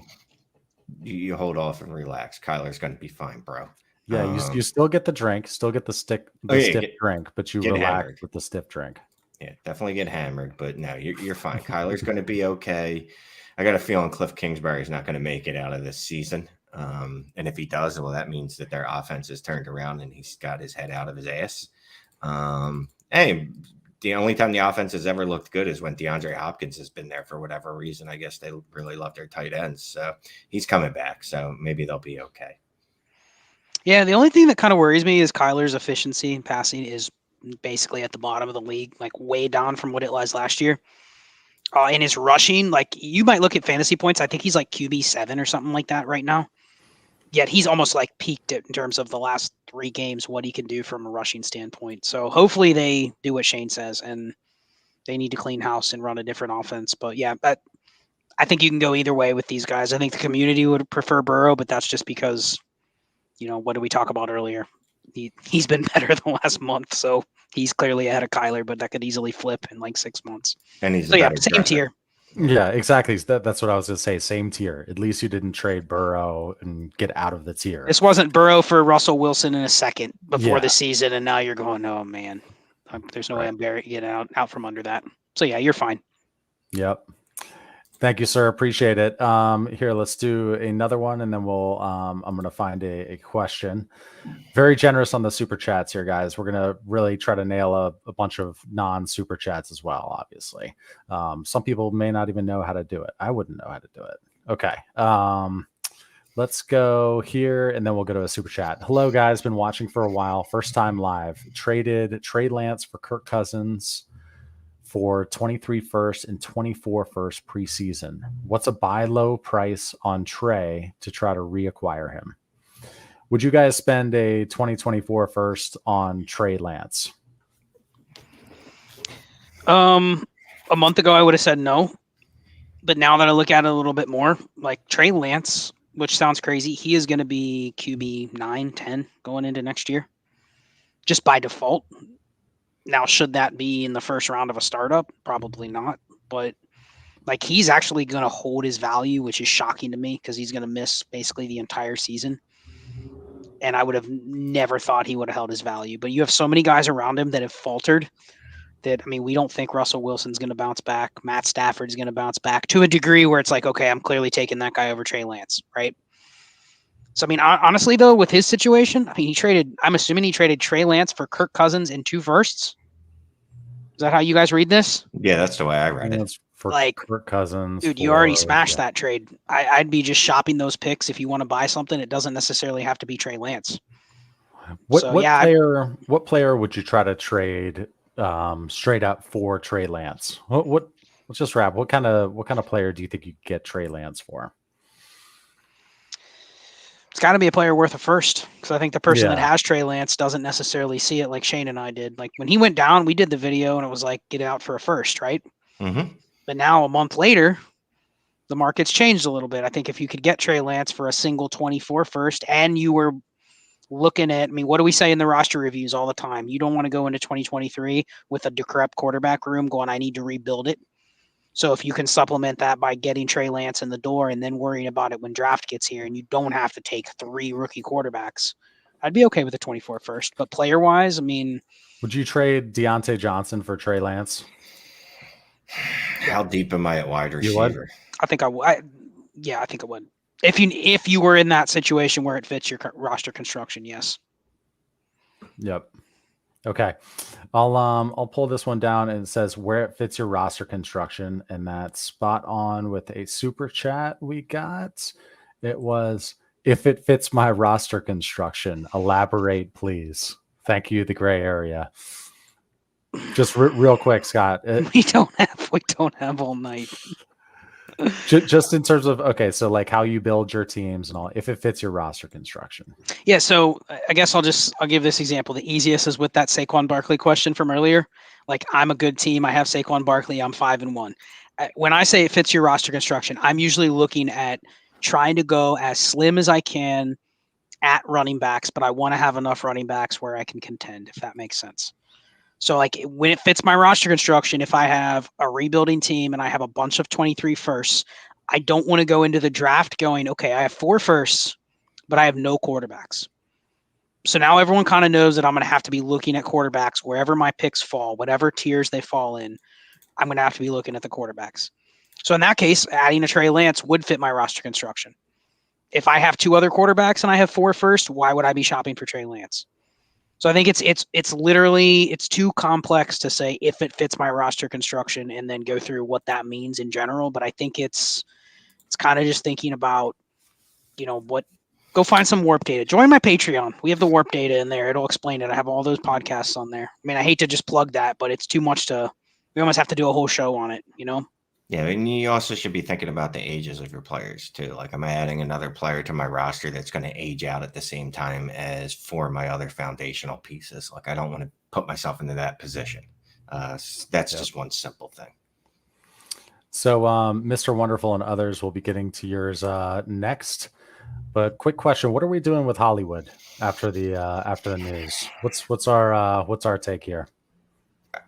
You hold off and relax. Kyler's going to be fine, bro. Yeah, you still get the drink, still get the stiff drink, but you relax hammered with the stiff drink. Yeah, definitely get hammered, but no, you're fine. Kyler's going to be okay. I got a feeling Cliff Kingsbury's not going to make it out of this season. And if he does, well, that means that their offense is turned around and he's got his head out of his ass. Hey, the only time the offense has ever looked good is when DeAndre Hopkins has been there for whatever reason. I guess they really love their tight ends. So he's coming back. So maybe they'll be okay. Yeah, the only thing that kind of worries me is Kyler's efficiency in passing is basically at the bottom of the league, like way down from what it was last year. And his rushing, like you might look at fantasy points. I think he's like QB7 or something like that right now. Yet he's almost like peaked it in terms of the last 3 games, what he can do from a rushing standpoint. So hopefully they do what Shane says and they need to clean house and run a different offense. But yeah, I think you can go either way with these guys. I think the community would prefer Burrow, but that's just because, what did we talk about earlier? He's been better the last month. So he's clearly ahead of Kyler, but that could easily flip in like 6 months. And he's same tier. Yeah, exactly. That's what I was going to say. Same tier. At least you didn't trade Burrow and get out of the tier. This wasn't Burrow for Russell Wilson in a second before the season, and now you're going, oh, man. There's no way I'm getting out from under that. So, yeah, you're fine. Yep. Thank you, sir. Appreciate it. Here, let's do another one, and then we'll. I'm going to find a question. Very generous on the super chats here, guys. We're going to really try to nail a bunch of non-super chats as well. Obviously, some people may not even know how to do it. I wouldn't know how to do it. Okay. Let's go here, and then we'll go to a super chat. Hello, guys. Been watching for a while. First time live. Traded Trey Lance for Kirk Cousins for 23 first and 24 first preseason. What's a buy low price on Trey to try to reacquire him? Would you guys spend a 2024 first on Trey Lance? A month ago, I would have said no. But now that I look at it a little bit more, like Trey Lance, which sounds crazy, he is going to be QB 9, 10 going into next year, just by default. Now, should that be in the first round of a startup? Probably not. But like he's actually going to hold his value, which is shocking to me because he's going to miss basically the entire season. And I would have never thought he would have held his value. But you have so many guys around him that have faltered that, I mean, we don't think Russell Wilson's going to bounce back. Matt Stafford's going to bounce back to a degree where it's like, okay, I'm clearly taking that guy over Trey Lance, right? So, I mean, honestly, though, with his situation, I mean, I'm assuming he traded Trey Lance for Kirk Cousins and 2 firsts. Is that how you guys read this? Yeah, that's the way I read it. For like Kirk Cousins. Dude, you already smashed that trade. I'd be just shopping those picks. If you want to buy something, it doesn't necessarily have to be Trey Lance. What player would you try to trade straight up for Trey Lance? Let's just wrap. What kind of player do you think you could get Trey Lance for? It's got to be a player worth a first, because I think the person that has Trey Lance doesn't necessarily see it like Shane and I did. Like when he went down, we did the video and it was like, get out for a first, right? Mm-hmm. But now a month later, the market's changed a little bit. I think if you could get Trey Lance for a single 24 first and you were looking at, I mean, what do we say in the roster reviews all the time? You don't want to go into 2023 with a decrepit quarterback room going, I need to rebuild it. So if you can supplement that by getting Trey Lance in the door and then worrying about it when draft gets here and you don't have to take 3 rookie quarterbacks, I'd be okay with the 24 first. But player-wise, I mean... Would you trade Deontay Johnson for Trey Lance? How deep am I at wide You would? receiver? I think I would. Yeah, I think I would. If you were in that situation where it fits your roster construction, yes. Yep. Okay. I'll pull this one down, and it says where it fits your roster construction, and that's spot on with a super chat we got. It was, if it fits my roster construction, elaborate, please. Thank you, the gray area. Just real quick, Scott. We don't have all night. Just in terms of, okay, so like how you build your teams and all, if it fits your roster construction. Yeah, so I guess I'll give this example. The easiest is with that Saquon Barkley question from earlier. Like, I'm a good team. I have Saquon Barkley. I'm 5-1. When I say it fits your roster construction, I'm usually looking at trying to go as slim as I can at running backs, but I want to have enough running backs where I can contend, if that makes sense. So like when it fits my roster construction, if I have a rebuilding team and I have a bunch of 23 firsts, I don't want to go into the draft going, okay, I have 4 firsts, but I have no quarterbacks. So now everyone kind of knows that I'm going to have to be looking at quarterbacks wherever my picks fall, whatever tiers they fall in. I'm going to have to be looking at the quarterbacks. So in that case, adding a Trey Lance would fit my roster construction. If I have 2 other quarterbacks and I have 4 first, why would I be shopping for Trey Lance? So I think it's literally, it's too complex to say if it fits my roster construction and then go through what that means in general. But I think it's kind of just thinking about, go find some warp data. Join my Patreon. We have the warp data in there. It'll explain it. I have all those podcasts on there. I mean, I hate to just plug that, but it's too much we almost have to do a whole show on it, Yeah, and you also should be thinking about the ages of your players too. Like, am I adding another player to my roster that's going to age out at the same time as 4 of my other foundational pieces? Like, I don't want to put myself into that position. That's just one simple thing. So, Mr. Wonderful and others will be getting to yours next. But quick question: what are we doing with Hollywood after the news? What's our take here?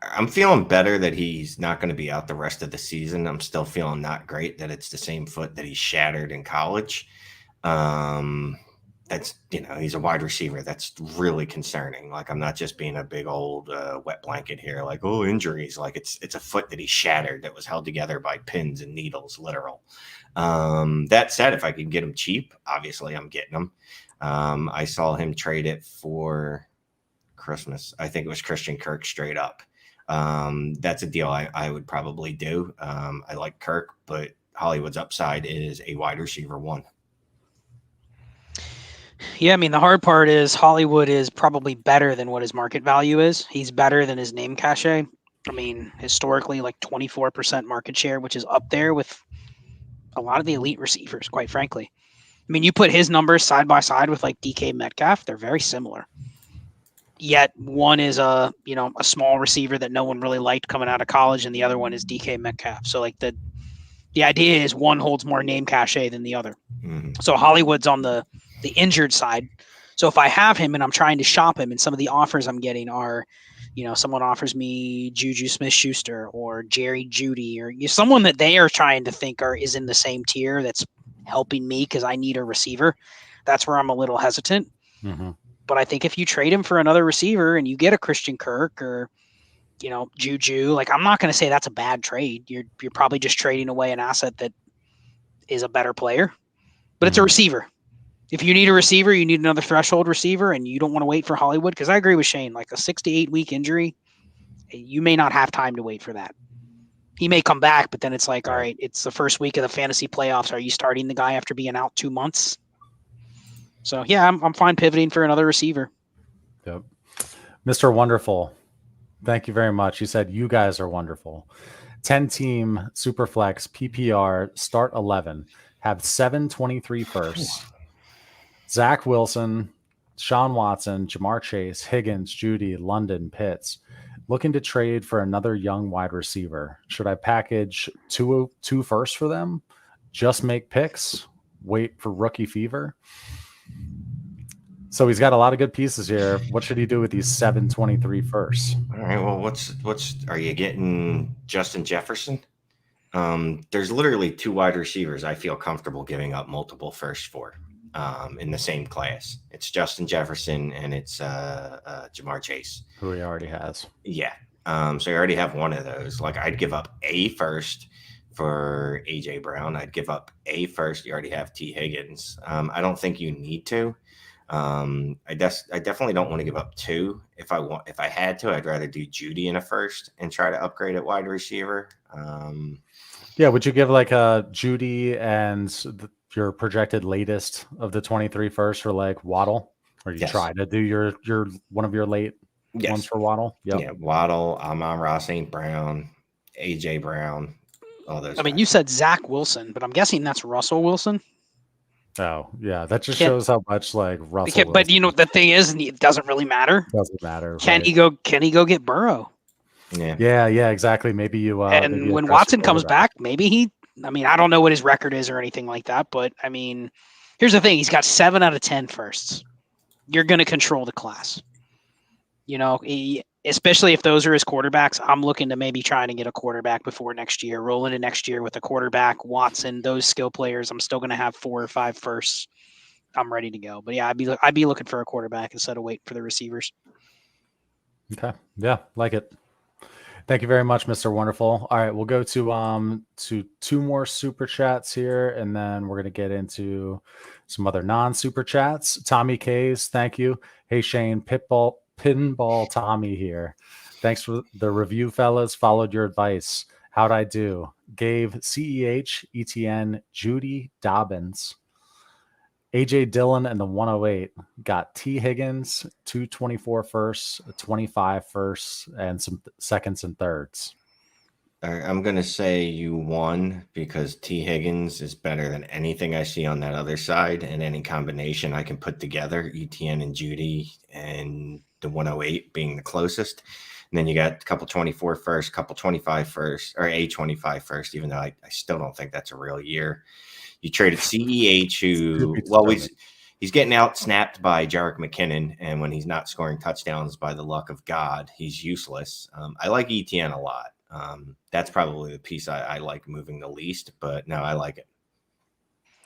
I'm feeling better that he's not going to be out the rest of the season. I'm still feeling not great that it's the same foot that he shattered in college. That's, he's a wide receiver. That's really concerning. Like, I'm not just being a big old wet blanket here. Like, oh, injuries. Like, it's a foot that he shattered that was held together by pins and needles, literal. That said, if I can get him cheap, obviously I'm getting him. I saw him trade it for Christmas. I think it was Christian Kirk straight up. That's a deal I would probably do. I like Kirk, but Hollywood's upside is a wide receiver 1. Yeah, I mean, the hard part is Hollywood is probably better than what his market value is. He's better than his name cachet. I mean, historically, like 24% market share, which is up there with a lot of the elite receivers, quite frankly. I mean, you put his numbers side by side with like DK Metcalf, they're very similar. Yet one is a small receiver that no one really liked coming out of college, and the other one is DK Metcalf. So like the idea is one holds more name cachet than the other. Mm-hmm. So Hollywood's on the injured side. So if I have him and I'm trying to shop him, and some of the offers I'm getting are, someone offers me Juju Smith-Schuster or Jerry Jeudy, or someone that they are trying to think is in the same tier that's helping me because I need a receiver. That's where I'm a little hesitant. Mm-hmm. But I think if you trade him for another receiver and you get a Christian Kirk or, Juju, like, I'm not going to say that's a bad trade. You're probably just trading away an asset that is a better player, but it's a receiver. If you need a receiver, you need another threshold receiver, and you don't want to wait for Hollywood. Because I agree with Shane, like a 6 to 8 week injury, you may not have time to wait for that. He may come back, but then it's like, all right, it's the first week of the fantasy playoffs. Are you starting the guy after being out 2 months? So yeah, I'm fine pivoting for another receiver. Yep. Mr. Wonderful, thank you very much. You said you guys are wonderful. 10-team Superflex PPR start 11 have 723 firsts. Zach Wilson, Sean Watson, Jamar Chase, Higgins, Judy, London, Pitts. Looking to trade for another young wide receiver. Should I package two firsts for them? Just make picks? Wait for rookie fever? So he's got a lot of good pieces here. What should he do with these 723 firsts? All right. Well, what's are you getting Justin Jefferson? There's literally 2 wide receivers I feel comfortable giving up multiple firsts for in the same class. It's Justin Jefferson and it's Jamar Chase, Who he already has. Yeah. So you already have one of those. Like I'd give up a first for AJ Brown. I'd give up a first. You already have T Higgins. I don't think you need to. I definitely don't want to give up 2. If I had to, I'd rather do Judy in a first and try to upgrade at wide receiver. Yeah, would you give like a Judy and your projected latest of the 23 first for like Waddle? Or you try to do your one of your late ones for Waddle? Yep. Yeah, Waddle, Amon-Ra St. Brown, AJ Brown, all those. I mean, you said Zach Wilson, but I'm guessing that's Russell Wilson. Oh, yeah. That just shows how much like Russell. But you know, the thing is, it doesn't really matter. Doesn't matter. Can he go get Burrow? Yeah, exactly. Maybe you. And when Watson comes back, maybe I mean, I don't know what his record is or anything like that, but I mean, here's the thing: he's got 7 out of 10 firsts. You're going to control the class. You know, especially if those are his quarterbacks. I'm looking to maybe trying to get a quarterback before next year, roll into next year with a quarterback, Watson, those skill players. I'm still going to have 4 or 5 firsts. I'm ready to go. But yeah, I'd be looking for a quarterback instead of waiting for the receivers. Okay. Yeah, like it. Thank you very much, Mr. Wonderful. All right, we'll go to 2 more super chats here, and then we're gonna get into some other non-super chats. Tommy K's, thank you. Hey Shane, Pinball Tommy here. Thanks for the review, fellas. Followed your advice. How'd I do? Gave CEH, ETN, Judy, Dobbins, AJ Dillon, and the 108. Got T Higgins, 224 firsts, 25 firsts, and some seconds and thirds. I'm going to say you won because T Higgins is better than anything I see on that other side, and any combination I can put together, ETN and Judy and the 108 being the closest. And then you got a couple 24 first, couple 25 first, or a 25 first, even though I still don't think that's a real year. You traded CEH, who, he's getting out snapped by Jerick McKinnon, and when he's not scoring touchdowns by the luck of God, he's useless. I like ETN a lot. That's probably the piece I like moving the least, but no, I like it.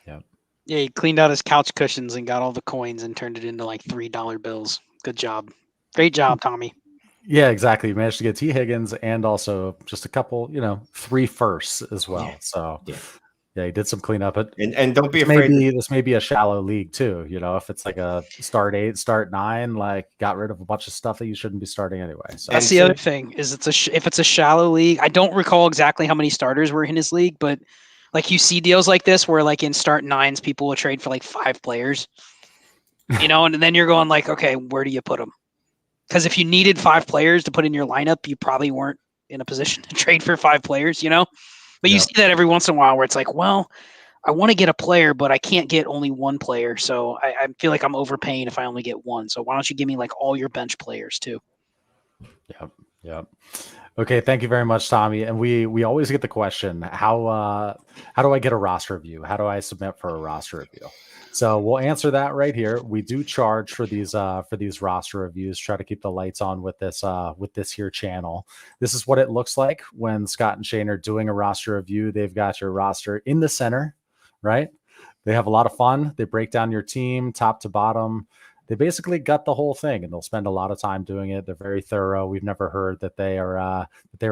Yeah. Yeah, he cleaned out his couch cushions and got all the coins and turned it into like $3 bills. Good job. Great job, Tommy. Yeah, exactly. You managed to get T Higgins and also just a couple, 3 firsts as well. Yeah. So yeah, he did some cleanup. But and don't be afraid. This may be a shallow league too. If it's like a start 8, start 9, like got rid of a bunch of stuff that you shouldn't be starting anyway. So that's the other thing is if it's a shallow league. I don't recall exactly how many starters were in his league, but like you see deals like this where like in start 9s, people will trade for like 5 players, and then you're going like, okay, where do you put them? Because if you needed 5 players to put in your lineup, you probably weren't in a position to trade for 5 players, But you see that every once in a while where it's like, well, I want to get a player, but I can't get only 1 player. So I feel like I'm overpaying if I only get 1. So why don't you give me like all your bench players too? Yep. Okay, thank you very much, Tommy. And we always get the question, how do I get a roster review? How do I submit for a roster review? So we'll answer that right here. We do charge for these roster reviews. Try to keep the lights on with this here channel. This is what it looks like when Scott and Shane are doing a roster review. They've got your roster in the center, right? They have a lot of fun. They break down your team top to bottom. They basically gut the whole thing, and they'll spend a lot of time doing it. They're very thorough. We've never heard that they are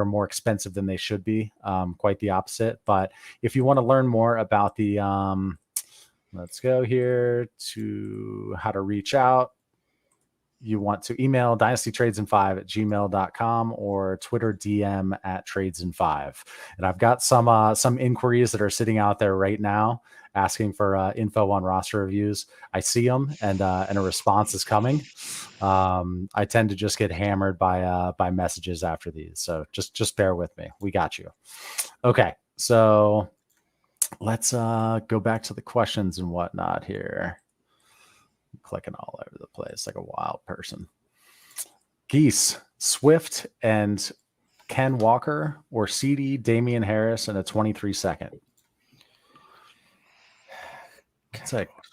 more expensive than they should be. Quite the opposite. But if you want to learn more about the let's go here to how to reach out. You want to email dynastytradesin5@gmail.com or Twitter DM @tradesin5. And I've got some inquiries that are sitting out there right now asking for info on roster reviews. I see them and a response is coming. I tend to just get hammered by messages after these. So just bear with me. We got you. Okay. So let's go back to the questions and whatnot here. I'm clicking all over the place like a wild person. Geese, Swift and Ken Walker, or CD, Damian Harris, and a 23 second.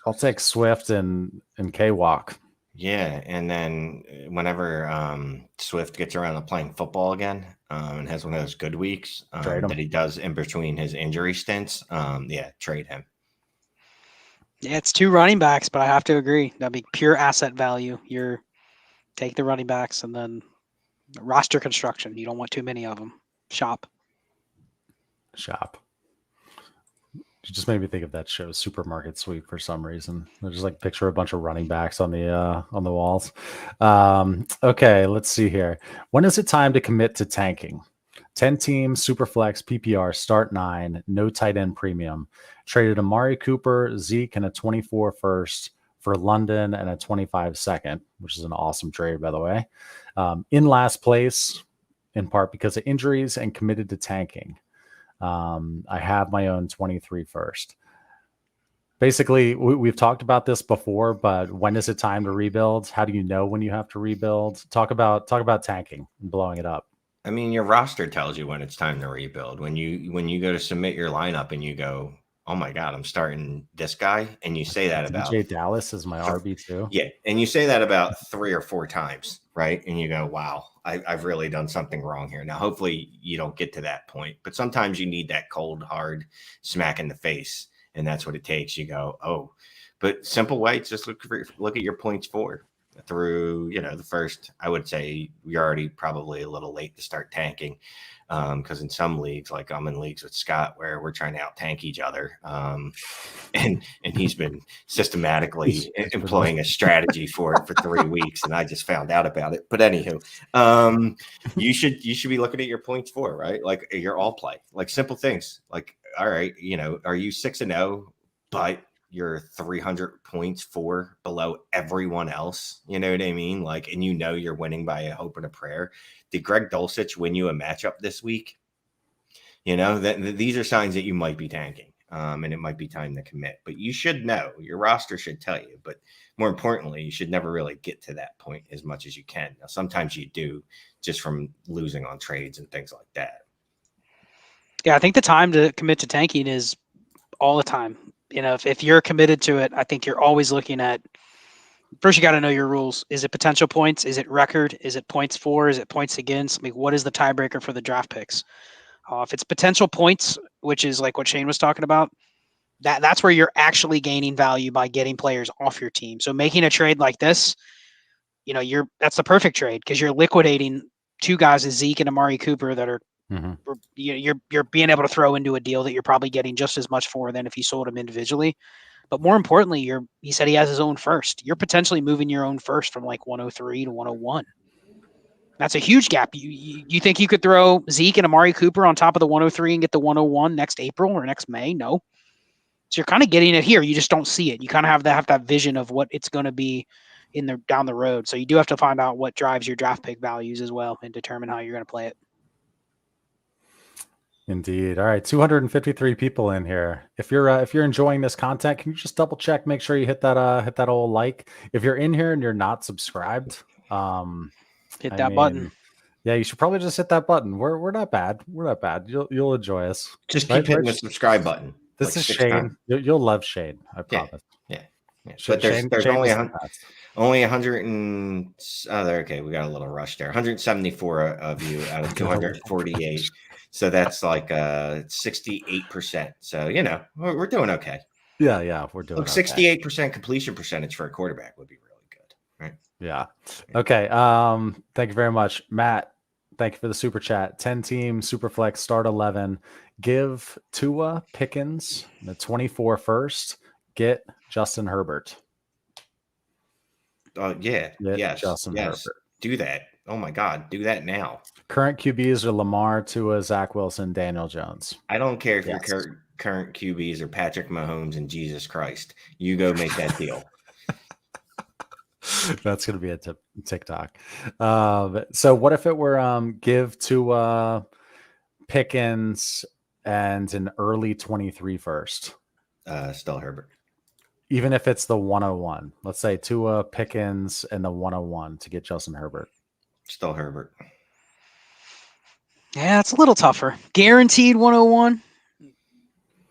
I'll take Swift and K Walk. Yeah, and then whenever Swift gets around to playing football again and has one of those good weeks that he does in between his injury stints, trade him. Yeah, it's 2 running backs, but I have to agree. That'd be pure asset value. You're take the running backs and then roster construction. You don't want too many of them. Shop. You just made me think of that show, Supermarket Sweep, for some reason. I just like picture a bunch of running backs on the walls. Okay, let's see here. When is it time to commit to tanking? 10 team, Superflex, PPR, start 9, no tight end premium. Traded Amari Cooper, Zeke, and a 24 first for London and a 25 second, which is an awesome trade, by the way. In last place, in part because of injuries, and committed to tanking. I have my own 23 first. Basically, we've talked about this before, but when is it time to rebuild? How do you know when you have to rebuild? Talk about tanking and blowing it up. I mean, your roster tells you when it's time to rebuild. When you go to submit your lineup and you go, oh my God, I'm starting this guy, and you say that about DJ Dallas is my RB2. Yeah, and you say that about 3 or 4 times, right? And you go, wow, I've really done something wrong here. Now, hopefully you don't get to that point, but sometimes you need that cold, hard smack in the face, and that's what it takes. You go, oh, but simple way, it's just look at your points for through, the first. I would say you're already probably a little late to start tanking, because in some leagues, like I'm in leagues with Scott, where we're trying to out tank each other, and he's been systematically employing a strategy for it for 3 weeks, and I just found out about it. But anywho, you should be looking at your points for, right? Like your all play, like simple things, like, all right, are you 6-0, but you're 300 points for below everyone else? You know what I mean? Like, and you're winning by a hope and a prayer. Did Greg Dulcich win you a matchup this week? These are signs that you might be tanking, and it might be time to commit. But you should know. Your roster should tell you. But more importantly, you should never really get to that point as much as you can. Now, sometimes you do, just from losing on trades and things like that. Yeah, I think the time to commit to tanking is all the time. If you're committed to it, I think you're always looking at, first you got to know your rules. Is it potential points? Is it record? Is it points for? Is it points against? Like, what is the tiebreaker for the draft picks? If it's potential points, which is like what Shane was talking about, that's where you're actually gaining value by getting players off your team. So making a trade like this, that's the perfect trade, because you're liquidating 2 guys, Zeke and Amari Cooper, that are you're being able to throw into a deal that you're probably getting just as much for than if you sold them individually. But more importantly, he said he has his own first. You're potentially moving your own first from like 103 to 101. That's a huge gap. You think you could throw Zeke and Amari Cooper on top of the 103 and get the 101 next April or next May? No. So you're kind of getting it here. You just don't see it. You kind of have that vision of what it's going to be down the road. So you do have to find out what drives your draft pick values as well and determine how you're going to play it. Indeed. All right, 253 people in here. If you're enjoying this content, can you just double check, make sure you hit that old like. If you're in here and you're not subscribed, hit that button. Yeah, you should probably just hit that button. We're not bad. We're not bad. You'll enjoy us. Just keep hitting the subscribe button. This is Shane. You'll love Shane. I promise. Yeah. But there's only 100 and okay, we got a little rush there. 174 of you out of 248. So that's like 68%. So we're doing okay. Yeah, we're doing. Look, 68% completion percentage for a quarterback would be really good, right? Yeah. Okay. Thank you very much, Matt. Thank you for the super chat. 10 team Superflex start 11. Give Tua Pickens the 24 first. Get Justin Herbert. Yes. Justin Herbert. Do that. Oh my God, do that now. Current QBs are Lamar, Tua, Zach Wilson, Daniel Jones. I don't care if your current QBs are Patrick Mahomes and Jesus Christ. You go make that deal. That's going to be a TikTok. So what if it were give Tua Pickens and an early 23 first? Still Herbert. Even if it's the 101. Let's say Tua Pickens and the 101 to get Justin Herbert. Still Herbert. Yeah, it's a little tougher. Guaranteed 101.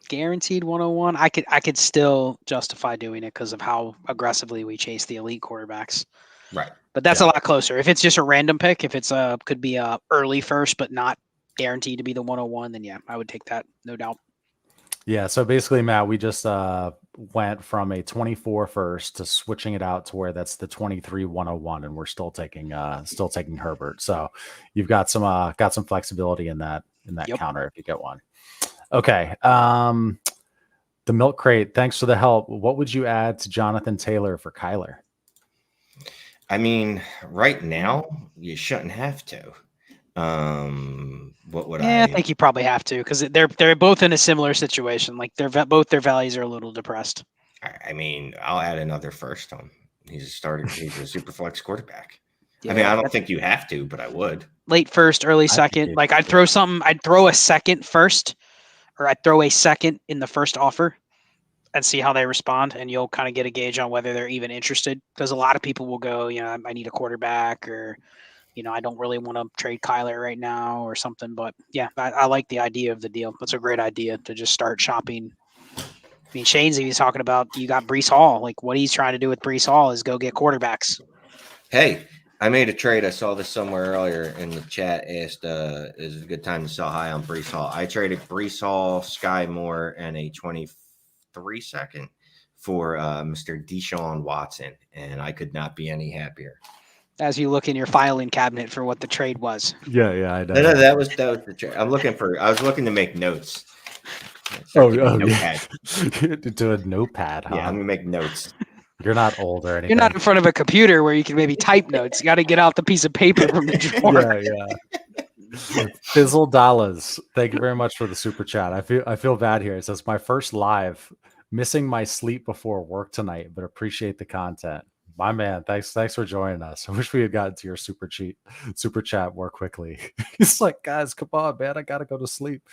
Guaranteed 101. I could still justify doing it because of how aggressively we chase the elite quarterbacks. Right. But that's a lot closer. If it's just a random pick, if it's could be a early first, but not guaranteed to be the 101, then yeah, I would take that, no doubt. Yeah, so basically, Matt, we just went from a 24 first to switching it out to where that's the 23 101, and we're still taking Herbert. So you've got some flexibility in that counter if you get one. Okay. The milk crate, thanks for the help. What would you add to Jonathan Taylor for Kyler? I mean, right now you shouldn't have to. What would I think you probably have to because they're both in a similar situation. Like both their values are a little depressed. I mean, I'll add another first on. He's a starter. He's a super flex quarterback. Yeah, I mean, I don't think you have to, but I would. Late first, early second. Like I'd throw something. I'd throw a second first, or I'd throw a second in the first offer, and see how they respond, and you'll kind of get a gauge on whether they're even interested. Because a lot of people will go, I need a quarterback, or I don't really want to trade Kyler right now or something. But yeah, I like the idea of the deal. That's a great idea to just start shopping. I mean, Shane's even talking about you got Breece Hall. Like what he's trying to do with Breece Hall is go get quarterbacks. Hey, I made a trade. I saw this somewhere earlier in the chat. Asked, is it a good time to sell high on Breece Hall? I traded Breece Hall, Sky Moore, and a 23 second for Mr. Deshaun Watson, and I could not be any happier. As you look in your filing cabinet for what the trade was. Yeah, I know. No, that was the trade. I was looking to make notes. Yeah. Do a notepad, huh? Yeah, I'm gonna make notes. You're not old or anything. You're not in front of a computer where you can maybe type notes. You got to get out the piece of paper from the drawer. Yeah. Fizzle Dollars. Thank you very much for the super chat. I feel bad here. It says my first live, missing my sleep before work tonight, but appreciate the content. My man, thanks for joining us. I wish we had gotten to your super chat more quickly. It's like, guys, come on, man. I gotta go to sleep.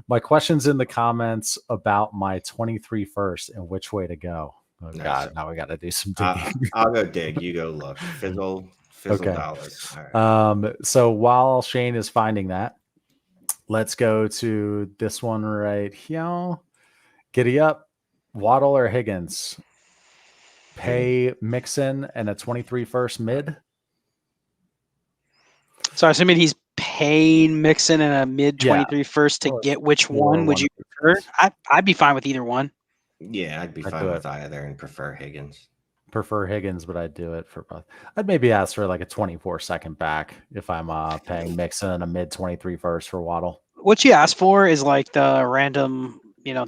My question's in the comments about my 23 first and which way to go. Oh nice. God, now we got to do some digging. I'll go dig. You go look. Fizzle okay. Dollars. All right. So while Shane is finding that, let's go to this one right here. Giddy up, Waddle or Higgins? Pay Mixon and a 23 first mid. So I assuming he's paying Mixon and a mid 23 first to get which one would you prefer? I'd be fine with either one. Yeah, I'd be fine with either and prefer Higgins. Prefer Higgins, but I'd do it for both. I'd maybe ask for like a 24 second back if I'm paying Mixon and a mid 23 first for Waddle. What you ask for is like the random,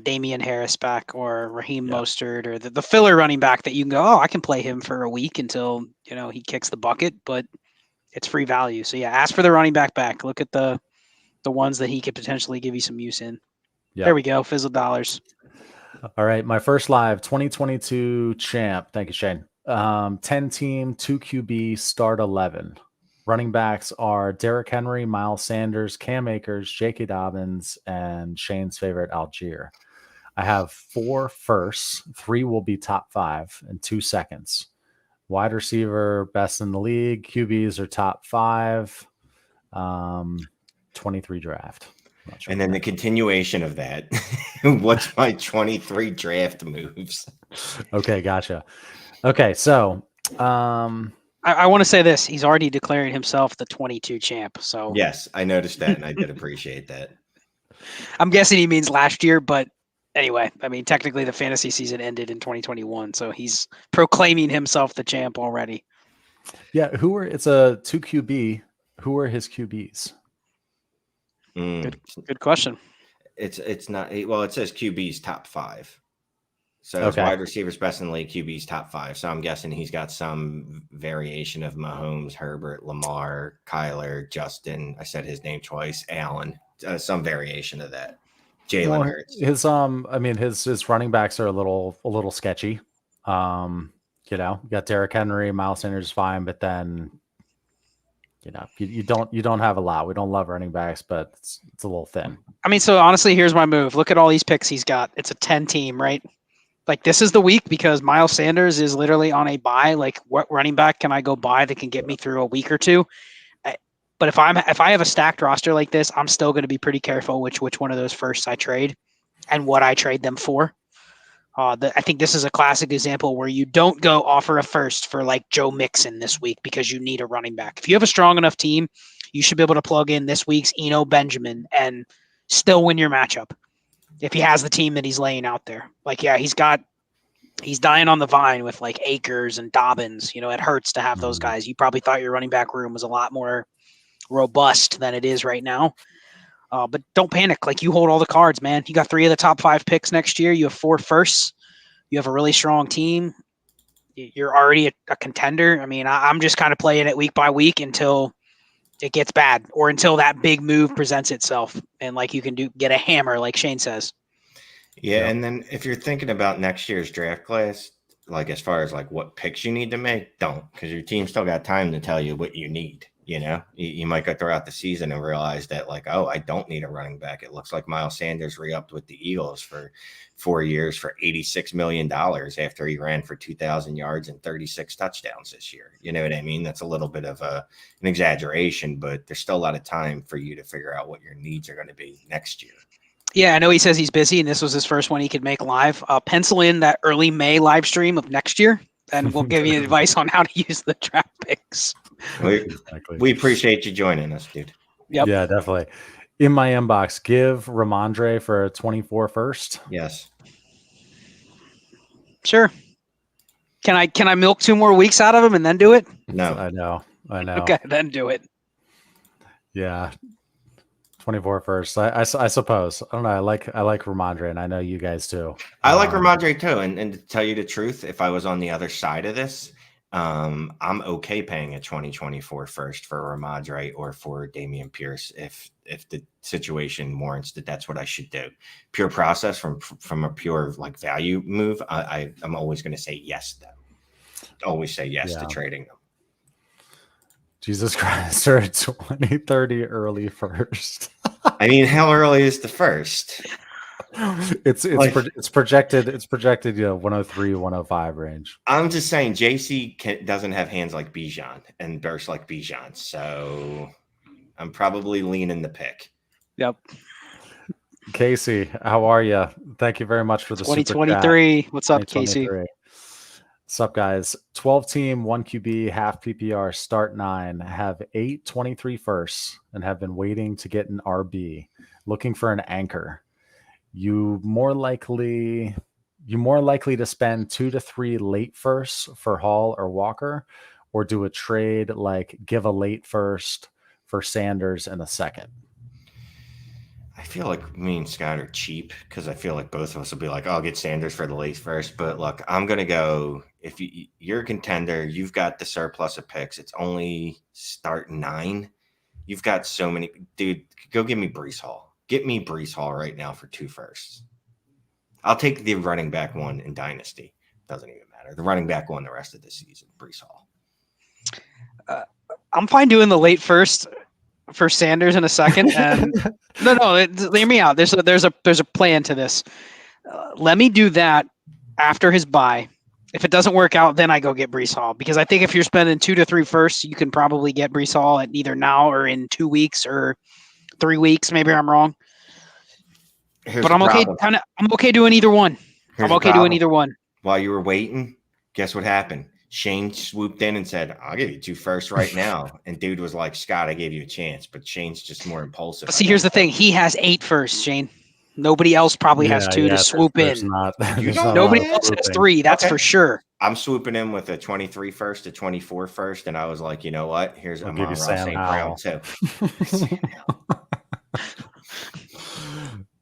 Damian Harris back or Raheem Mostert or the filler running back that you can go, I can play him for a week until, he kicks the bucket, but it's free value. So yeah, ask for the running back. Look at the ones that he could potentially give you some use in. Yep. There we go. Fizzle Dollars. All right. My first live 2022 champ. Thank you, Shane. 10 team, 2 QB, start 11. Running backs are Derrick Henry, Miles Sanders, Cam Akers, J.K. Dobbins, and Shane's favorite, Algier. I have 4 firsts. 3 will be top 5 and 2 seconds. Wide receiver, best in the league. QBs are top 5. 23 draft. And then the continuation of that. What's my 23 draft moves? Okay, gotcha. Okay, so I want to say this. He's already declaring himself the 22 champ. So yes, I noticed that, and I did appreciate that. I'm guessing he means last year, but anyway, I mean, technically the fantasy season ended in 2021, so he's proclaiming himself the champ already. Yeah, it's a 2 QB. Who are his QBs? Good question. It's not well. It says QB's top 5. So it's wide receivers best in the league, QB's top 5. So I'm guessing he's got some variation of Mahomes, Herbert, Lamar, Kyler, Justin. I said his name twice. Allen. Some variation of that. Jalen Hurts. His running backs are a little sketchy. You got Derrick Henry, Miles Sanders is fine, but then you don't have a lot. We don't love running backs, but it's a little thin. I mean, so honestly, here's my move. Look at all these picks he's got. It's a 10 team, right? Like this is the week because Miles Sanders is literally on a bye. Like what running back can I go buy that can get me through a week or two? But if I have a stacked roster like this, I'm still going to be pretty careful which one of those firsts I trade and what I trade them for. I think this is a classic example where you don't go offer a first for like Joe Mixon this week because you need a running back. If you have a strong enough team, you should be able to plug in this week's Eno Benjamin and still win your matchup if he has the team that he's laying out there. Like, yeah, he's dying on the vine with like Akers and Dobbins. It hurts to have those guys. You probably thought your running back room was a lot more robust than it is right now. But don't panic. Like, you hold all the cards, man. You got 3 of the top 5 picks next year. You have 4 firsts. You have a really strong team. You're already a contender. I mean, I'm just kind of playing it week by week until it gets bad or until that big move presents itself. And like you can get a hammer, like Shane says. Yeah. And then if you're thinking about next year's draft class, like as far as like what picks you need to make, don't, because your team still got time to tell you what you need. You might go throughout the season and realize that like, oh, I don't need a running back. It looks like Miles Sanders re-upped with the Eagles for 4 years for $86 million after he ran for 2,000 yards and 36 touchdowns this year. You know what I mean? That's a little bit of an exaggeration, but there's still a lot of time for you to figure out what your needs are going to be next year. Yeah, I know he says he's busy and this was his first one he could make live. Pencil in that early May live stream of next year and we'll give you advice on how to use the draft picks. We appreciate you joining us, dude. Yep. Yeah, definitely. In my inbox, give Rhamondre for a 24 first. Yes. Sure. Can I milk 2 more weeks out of him and then do it? No. I know. Okay, then do it. Yeah. 24 first. I suppose. I don't know. I like Rhamondre, and I know you guys too. I like Rhamondre too. And to tell you the truth, if I was on the other side of this, I'm okay paying a 2024 first for Rhamondre or for Dameon Pierce if the situation warrants that that's what I should do. Pure process from a pure like value move, I'm always going to say yes though. Always say yes to trading them. Jesus Christ, or 2030 early first. I mean, how early is the first? It's projected 103, 105 range. I'm just saying JC doesn't have hands like Bijan and burst like Bijan, so I'm probably leaning the pick. Yep. Casey, how are you? Thank you very much for the 2023. What's up, Casey? What's up, guys? 12 team, 1 QB, half PPR, start 9, have 8 23 firsts, and have been waiting to get an RB, looking for an anchor. You more likely to spend 2 to 3 late firsts for Hall or Walker, or do a trade like give a late first for Sanders and a second. I feel like me and Scott are cheap because I feel like both of us will be like, I'll get Sanders for the late first. But look, I'm going to go, if you're a contender, you've got the surplus of picks. It's only start 9. You've got so many. Dude, go give me Breece Hall. Get me Breece Hall right now for 2 firsts. I'll take the running back one in Dynasty. Doesn't even matter. The running back one the rest of the season, Breece Hall. I'm fine doing the late first for Sanders in a second. And no, hear me out. There's a plan to this. Let me do that after his bye. If it doesn't work out, then I go get Breece Hall, because I think if you're spending 2 to 3 firsts, you can probably get Breece Hall at either now or in 2 weeks or 3 weeks. Maybe I'm wrong, but I'm okay. I'm okay doing either one. I'm okay doing either one. While you were waiting, guess what happened? Shane swooped in and said, I'll give you 2 firsts right now. And dude was like, Scott, I gave you a chance, but Shane's just more impulsive. But see, here's the thing. He has 8 firsts, Shane. Nobody else probably has 2 to swoop in. Nobody else has 3. That's for sure. I'm swooping in with a 23 first, a 24 first. And I was like, you know what? Here's Amon-Ra St. Brown too.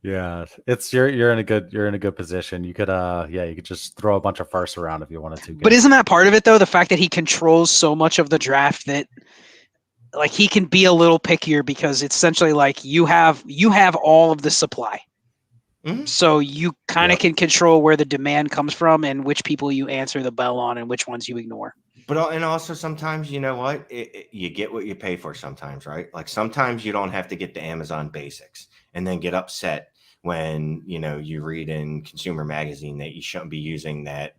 Yeah, it's you're in a good position. You could you could just throw a bunch of firsts around if you wanted to. But isn't that part of it though? The fact that he controls so much of the draft that like he can be a little pickier, because it's essentially like you have all of the supply. Mm-hmm. So you kind of can control where the demand comes from and which people you answer the bell on and which ones you ignore. But and also sometimes, you know what, you get what you pay for sometimes, right? Like sometimes you don't have to get the Amazon basics and then get upset when you read in Consumer Magazine that you shouldn't be using that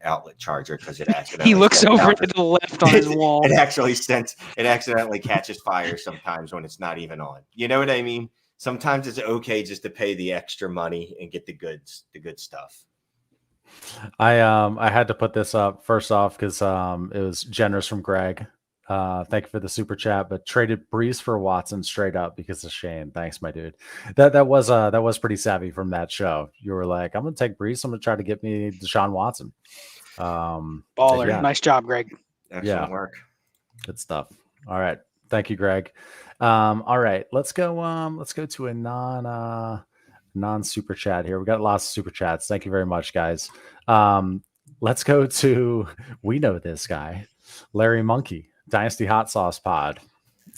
outlet charger because it accidentally He looks over to the left on his wall. it accidentally catches fire sometimes when it's not even on. You know what I mean? Sometimes it's okay just to pay the extra money and get the good stuff. I had to put this up first off because it was generous from Greg. Thank you for the super chat, but traded Breece for Watson straight up because of Shane. Thanks, my dude. That was pretty savvy from that show. You were like, I'm gonna take Breece. I'm gonna try to get me Deshaun Watson. Baller. Yeah. Nice job, Greg. Excellent work. Good stuff. All right. Thank you, Greg. All right. Let's go to a non super chat here. We got lots of super chats. Thank you very much, guys. Let's go to, we know this guy, Larry Monkey, Dynasty Hot Sauce Pod.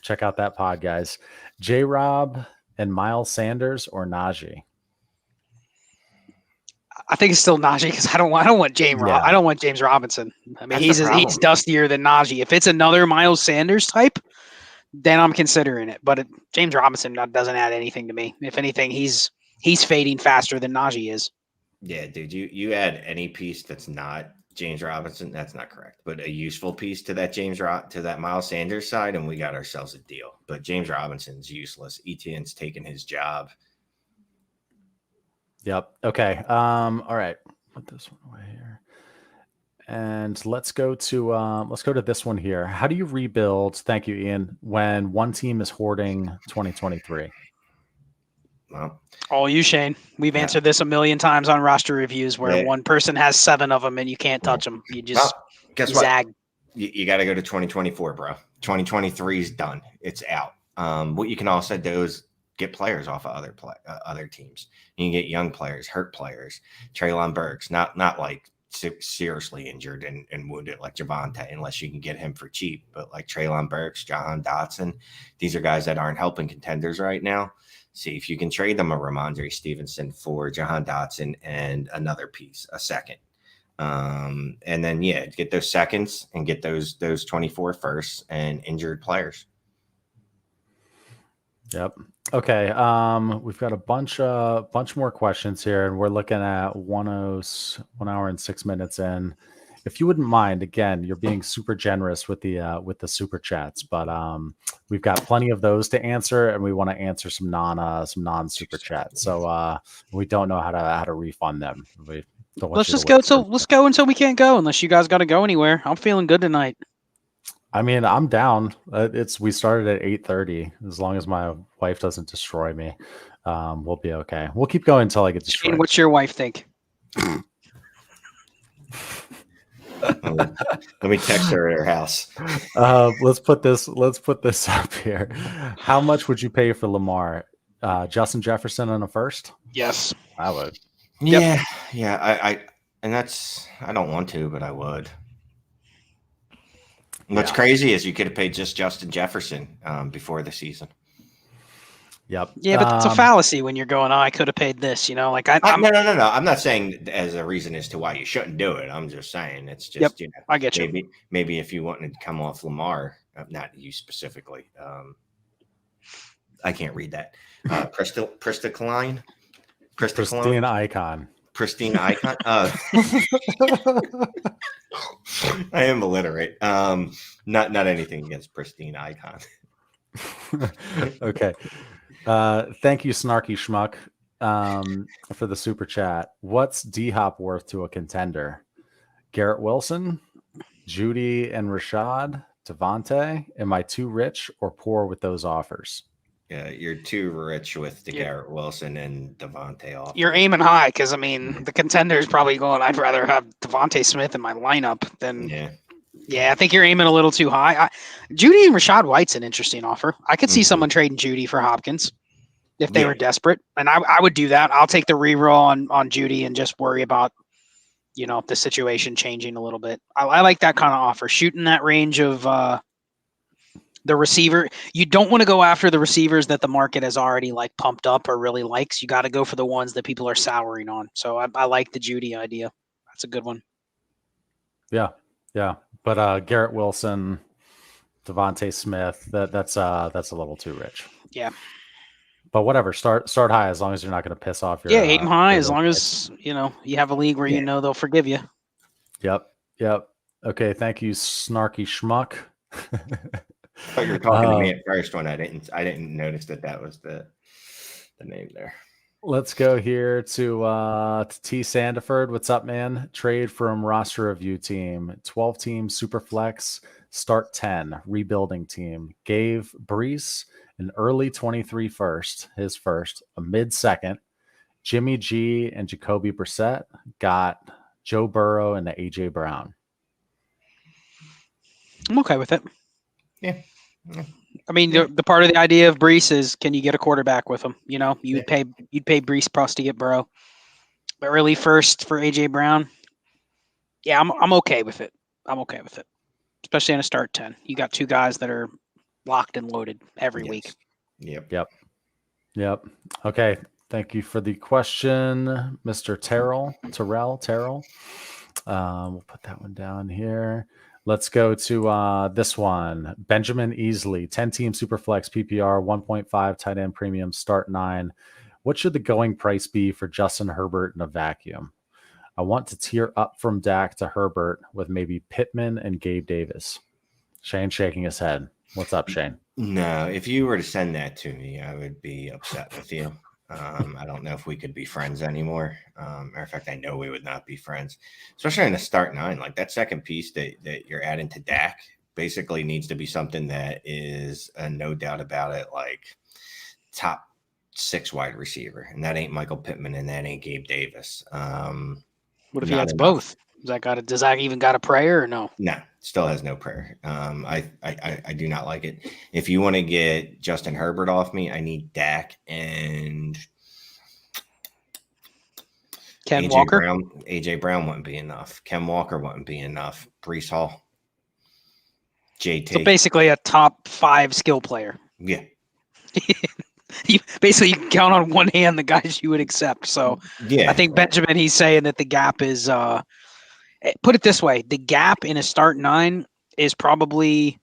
Check out that pod, guys. J-Rob and Miles Sanders or Najee? I think it's still Najee because I don't want James. Yeah. I don't want James Robinson. I mean, That's he's dustier than Najee. If it's another Miles Sanders type, then I'm considering it. But James Robinson doesn't add anything to me. If anything, he's fading faster than Najee is. Yeah, dude. You add any piece that's not James Robinson, that's not correct, but a useful piece to that Miles Sanders side, and we got ourselves a deal. But James Robinson's useless. Etienne's taking his job. Yep. Okay. All right. Put this one away here. And let's go to this one here. How do you rebuild? Thank you, Ian. When one team is hoarding 2023. Well, all you, Shane. We've answered this a million times on roster reviews where one person has 7 of them and you can't touch them. You just guess what? Zag. You got to go to 2024, bro. 2023 is done. It's out. What you can also do is get players off of other teams. You can get young players, hurt players. Treylon Burks, not like seriously injured and wounded like Javonte, unless you can get him for cheap. But like Treylon Burks, Jahan Dotson, these are guys that aren't helping contenders right now. See if you can trade them a Rhamondre Stevenson for Jahan Dotson and another piece, a second. And then, get those seconds and get those 24 firsts and injured players. Yep. Okay. We've got a bunch more questions here, and we're looking at 1 hour and 6 minutes in. If you wouldn't mind, again, you're being super generous with the super chats, but we've got plenty of those to answer, and we want to answer some non super chats. So we don't know how to refund them. Let's go until we can't go, unless you guys got to go anywhere. I'm feeling good tonight. I mean, I'm down. We started at 8:30. As long as my wife doesn't destroy me, we'll be okay. We'll keep going until I get destroyed. Shane, what's your wife think? Let me text her at her house. Let's put this up here. How much would you pay for Lamar? Justin Jefferson on a first? Yes, I would. Yeah, I don't want to, but I would. What's crazy is you could have paid just Justin Jefferson before the season. Yep. Yeah, but it's a fallacy when you're going, I could have paid this, No. No. I'm not saying as a reason as to why you shouldn't do it. I'm just saying it's just, I get you. Maybe if you wanted to come off Lamar, not you specifically. I can't read that. Pristine icon. Pristine icon. I am illiterate. Not anything against pristine icon. Okay. Thank you, Snarky Schmuck, for the super chat. What's D-Hop worth to a contender? Garrett Wilson, Judy and Rashad, Devontae. Am I too rich or poor with those offers? Yeah, you're too rich with the Garrett Wilson and Devontae offers. You're aiming high because, the contender is probably going, I'd rather have Devontae Smith in my lineup than Yeah, I think you're aiming a little too high. Judy and Rashad White's an interesting offer. I could see someone trading Judy for Hopkins if they were desperate, and I would do that. I'll take the reroll on Judy and just worry about, the situation changing a little bit. I like that kind of offer, shooting that range of the receiver. You don't want to go after the receivers that the market has already pumped up or really likes. You got to go for the ones that people are souring on. So I like the Judy idea. That's a good one. Yeah. But Garrett Wilson, Devontae Smith, that's a little too rich. Yeah. But whatever, start high as long as you're not going to piss off Yeah, aim high your as long roommates. as you have a league where Yeah. they'll forgive you. Yep. Okay, thank you, snarky schmuck. I thought you were talking to me at first when I didn't notice that was the name there. Let's go here to T Sandiford. What's up, man? Trade from roster review team, 12 team super flex, start 10, rebuilding team. Gave Breece an early 23 first, his first, a mid second, Jimmy G and Jacoby Brissett. Got Joe Burrow and AJ Brown. I'm okay with it. Yeah. I mean, the part of the idea of Breece is, can you get a quarterback with him? You'd pay Breece plus to get Burrow, but early first for AJ Brown. Yeah, I'm okay with it. I'm okay with it, especially in a start 10. You got two guys that are locked and loaded every week. Yep. Okay. Thank you for the question, Mr. Terrell. We'll put that one down here. Let's go to this one. Benjamin Easley, 10-team Superflex PPR, 1.5 tight end premium, start 9. What should the going price be for Justin Herbert in a vacuum? I want to tier up from Dak to Herbert with maybe Pittman and Gabe Davis. Shane shaking his head. What's up, Shane? No, if you were to send that to me, I would be upset with you. I don't know if we could be friends anymore. Matter of fact, I know we would not be friends, especially in the start 9. Like that second piece that you're adding to Dak basically needs to be something that is no doubt about it, like top 6 wide receiver, and that ain't Michael Pittman and that ain't Gabe Davis. What if he has both? Does that even got a prayer or no? No, still has no prayer. I do not like it. If you want to get Justin Herbert off me, I need Dak and Ken Walker. AJ Brown wouldn't be enough. Ken Walker wouldn't be enough. Breece Hall. JT. So basically a top 5 skill player. Yeah. You can count on one hand the guys you would accept. So yeah, I think Benjamin, he's saying that the gap is put it this way, the gap in a start 9 is probably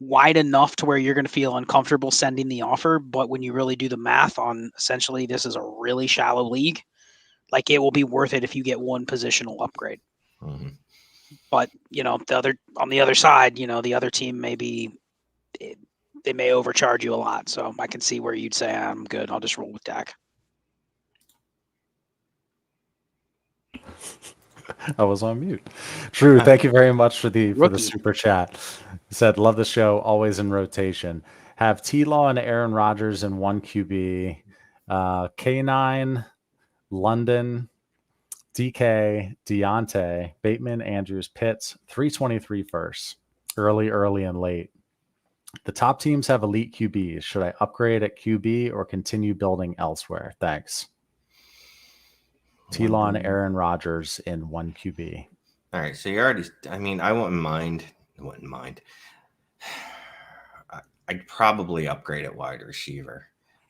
wide enough to where you're going to feel uncomfortable sending the offer. But when you really do the math on essentially this is a really shallow league, like it will be worth it if you get one positional upgrade. Mm-hmm. But, on the other side, the other team they may overcharge you a lot. So I can see where you'd say, I'm good. I'll just roll with Dak. I was on mute. True. Thank you very much for the super chat. He said, love the show. Always in rotation. Have T-Law and Aaron Rodgers in 1 QB. K9, London, DK, Deontay, Bateman, Andrews, Pitts, 323 first. Early, and late. The top teams have elite QBs. Should I upgrade at QB or continue building elsewhere? Thanks. T-Law and Aaron Rodgers in 1 QB. All right. So you already, I wouldn't mind. I'd probably upgrade at wide receiver.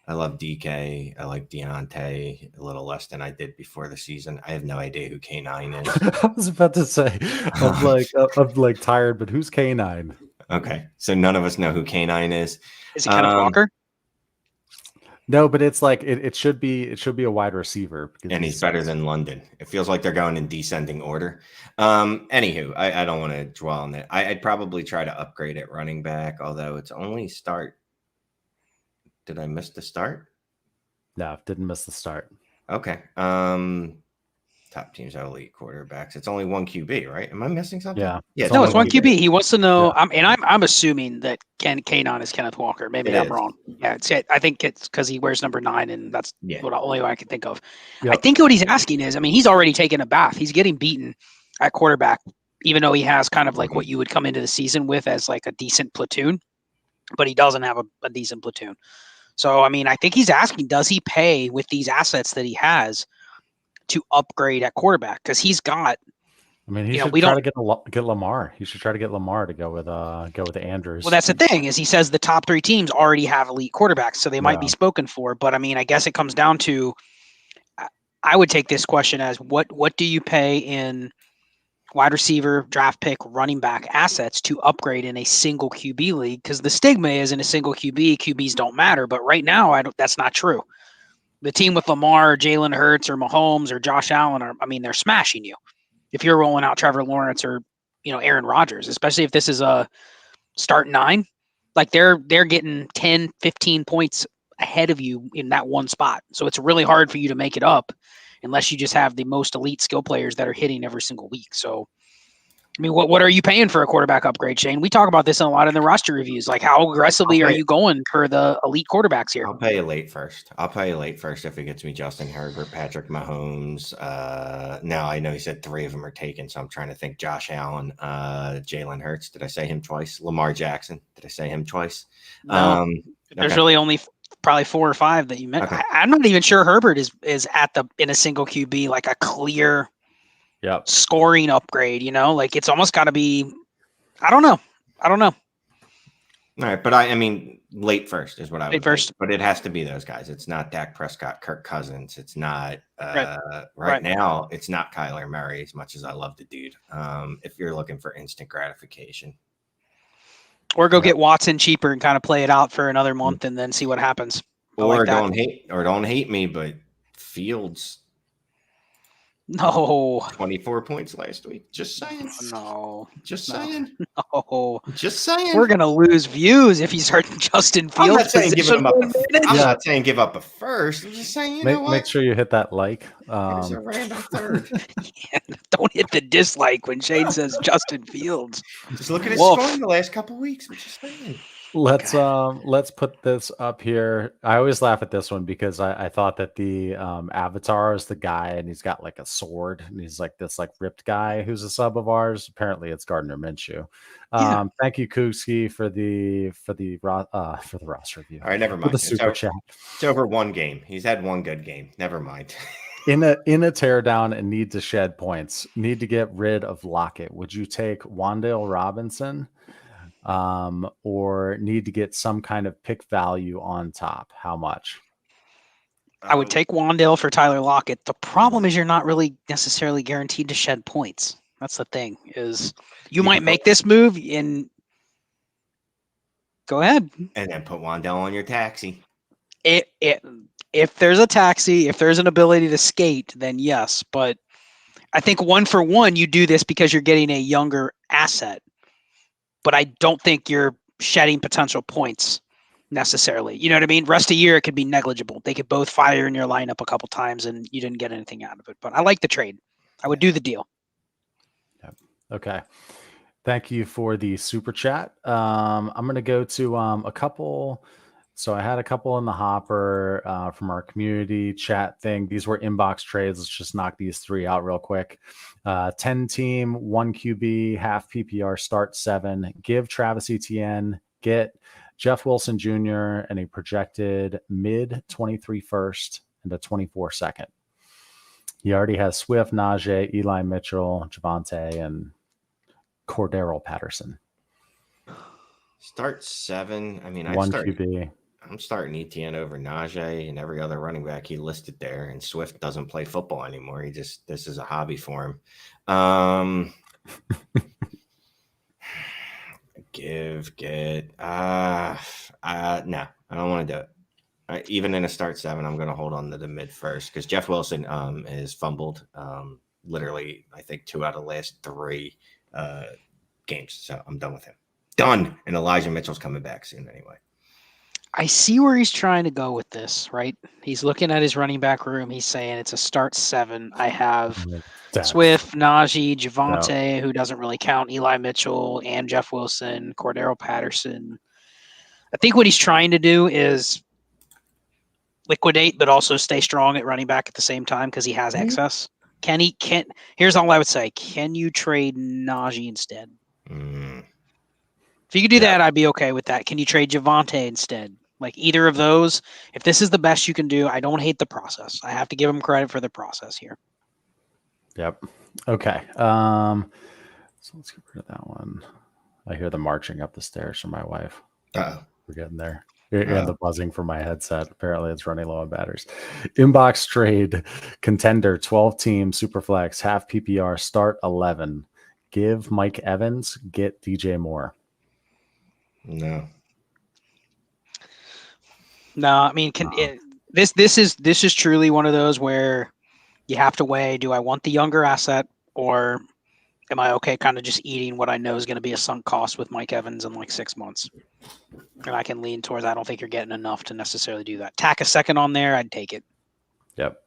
I love DK. I like Deontay a little less than I did before the season. I have no idea who K9 is. I was about to say, I'm like tired, but who's K9? Okay. So none of us know who K9 is. Is it Kenneth Walker? No, but it's like it should be a wide receiver. And he's better than London. It feels like they're going in descending order. Anywho, I don't want to dwell on that. I'd probably try to upgrade at running back, although it's only start. Did I miss the start? No, didn't miss the start. Okay. Top teams have elite quarterbacks. It's only 1 QB, right? Am I missing something? Yeah. No, it's 1 QB. He wants to know. Yeah. I'm assuming that K9 is Kenneth Walker. Maybe I'm wrong. Yeah, I think it's because he wears number 9, and that's only what I can think of. Yep. I think what he's asking is, he's already taken a bath. He's getting beaten at quarterback, even though he has kind of like what you would come into the season with as like a decent platoon, but he doesn't have a decent platoon. So, I think he's asking, does he pay with these assets that he has to upgrade at quarterback? Because he's got. He should try to get Lamar. He should try to get Lamar to go with Andrews. Well, that's the thing is he says the top 3 teams already have elite quarterbacks, so they might be spoken for. But I guess it comes down to, I would take this question as what do you pay in wide receiver, draft pick, running back assets to upgrade in a single QB league, because the stigma is in a single QBs don't matter. But right now, that's not true. The team with Lamar, Jalen Hurts, or Mahomes, or Josh Allen they're smashing you. If you're rolling out Trevor Lawrence or Aaron Rodgers, especially if this is a start 9, like they're getting 10, 15 points ahead of you in that one spot. So it's really hard for you to make it up unless you just have the most elite skill players that are hitting every single week. So, I mean, what are you paying for a quarterback upgrade, Shane? We talk about this a lot in the roster reviews. Like, how aggressively are you going for the elite quarterbacks here? I'll pay you late first. If it gets me Justin Herbert, Patrick Mahomes. Now I know he said 3 of them are taken, so I'm trying to think. Josh Allen, Jalen Hurts. Did I say him twice? Lamar Jackson. Did I say him twice? No. There's really only probably 4 or 5that you meant. Okay. I'm not even sure Herbert is in a single QB, like a clear scoring upgrade, like it's almost got to be, I don't know. All right. But I mean, late first is what I would first. But it has to be those guys. It's not Dak Prescott, Kirk Cousins. It's not right now. It's not Kyler Murray, as much as I love the dude. If you're looking for instant gratification. Or go get Watson cheaper and kind of play it out for another month and then see what happens. Or don't hate me, but Fields. No. 24 points last week. Just saying. No. Just saying. No. Just saying. We're gonna lose views if you start Justin Fields. I'm not saying give up a first. I'm just saying, make sure you hit that like. It's a random third. Don't hit the dislike when Shane says Justin Fields. Just look at his scoring the last couple of weeks. I'm just saying. Let's put this up here. I always laugh at this one because I thought that the avatar is the guy and he's got like a sword and he's like this like ripped guy who's a sub of ours. Apparently it's Gardner Minshew. Thank you, Kuski, for the roster review. All right, never mind. The super chat. It's over one game. He's had one good game. Never mind. In a teardown and need to shed points, need to get rid of Lockett. Would you take Wan'Dale Robinson? Or need to get some kind of pick value on top? How much? I would take Wan'Dale for Tyler Lockett. The problem is you're not really necessarily guaranteed to shed points. That's the thing, is you might make this move and go ahead. And then put Wan'Dale on your taxi. If there's a taxi, if there's an ability to skate, then yes. But I think 1 for 1, you do this because you're getting a younger asset. But I don't think you're shedding potential points necessarily. You know what I mean? Rest of the year, it could be negligible. They could both fire in your lineup a couple times and you didn't get anything out of it. But I like the trade. I would do the deal. Yep. Okay. Thank you for the super chat. I'm going to go to a couple. So I had a couple in the hopper from our community chat thing. These were inbox trades. Let's just knock these 3 out real quick. 10 team, 1 QB, half PPR, start 7. Give Travis Etienne, get Jeff Wilson Jr. and a projected mid 23 first and a 24 second. He already has Swift, Najee, Eli Mitchell, Javonte, and Cordero Patterson. Start 7. I mean, 1 QB. I'm starting Etienne over Najee and every other running back he listed there. And Swift doesn't play football anymore. This is a hobby for him. No, I don't want to do it. Even in a start 7, I'm going to hold on to the mid first because Jeff Wilson is fumbled literally, I think 2 out of the last 3 games. So I'm done with him. Done. And Elijah Mitchell's coming back soon anyway. I see where he's trying to go with this, right? He's looking at his running back room. He's saying it's a start 7. I have Swift, Najee, Javonte, who doesn't really count, Eli Mitchell, and Jeff Wilson, Cordero Patterson. I think what he's trying to do is liquidate, but also stay strong at running back at the same time because he has excess. Here's all I would say. Can you trade Najee instead? If you could do that, I'd be okay with that. Can you trade Javonte instead? Like either of those, if this is the best you can do, I don't hate the process. I have to give him credit for the process here. Yep. Okay. So let's get rid of that one. I hear the marching up the stairs from my wife. We're getting there. And the buzzing from my headset. Apparently it's running low on batteries. Inbox trade contender, 12 team, super flex, half PPR, start 11. give Mike Evans, get DJ Moore. No. No, I mean, this is truly one of those where you have to weigh: do I want the younger asset, or am I okay kind of just eating what I know is going to be a sunk cost with Mike Evans in like 6 months? And I can lean towards I don't think you're getting enough to necessarily do that. Tack a second on there, I'd take it. Yep.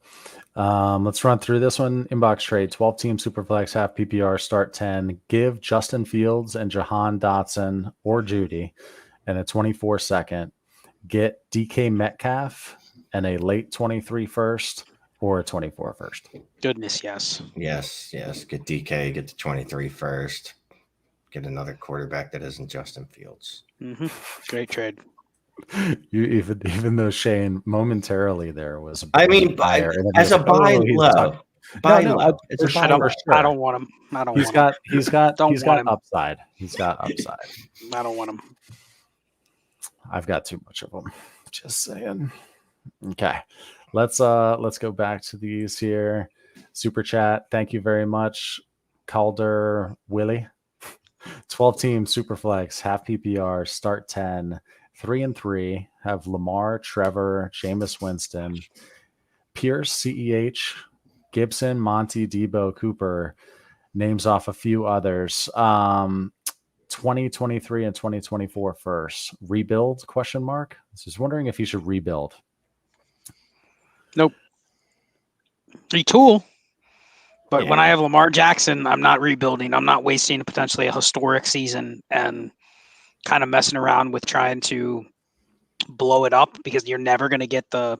Let's run through this one. Inbox trade, 12-team Superflex, half PPR, start 10. Give Justin Fields and Jahan Dotson or Judy and a 24-second. Get DK Metcalf and a late 23 first or a 24 first. Goodness, yes. Yes. Get DK, get the 23 first. Get another quarterback that isn't Justin Fields. Mm-hmm. Great trade. You even though Shane momentarily there was I mean, as a buy low. I don't want him. He's got upside. He's got upside. I don't want him. I've got too much of them. Just saying. Okay. Let's go back to these here. Super chat. Thank you very much. Calder Willie. 12-team Superflex, half PPR, start 10. 3-3 have Lamar, Trevor, Jameis Winston, Pierce, CEH, Gibson, Monty, Debo, Cooper. Names off a few others. 2023 and 2024 first. Rebuild? Question mark. Just wondering if you should rebuild. Nope. Retool. But when I have Lamar Jackson, I'm not rebuilding. I'm not wasting potentially a historic season and kind of messing around with trying to blow it up, because you're never going to get the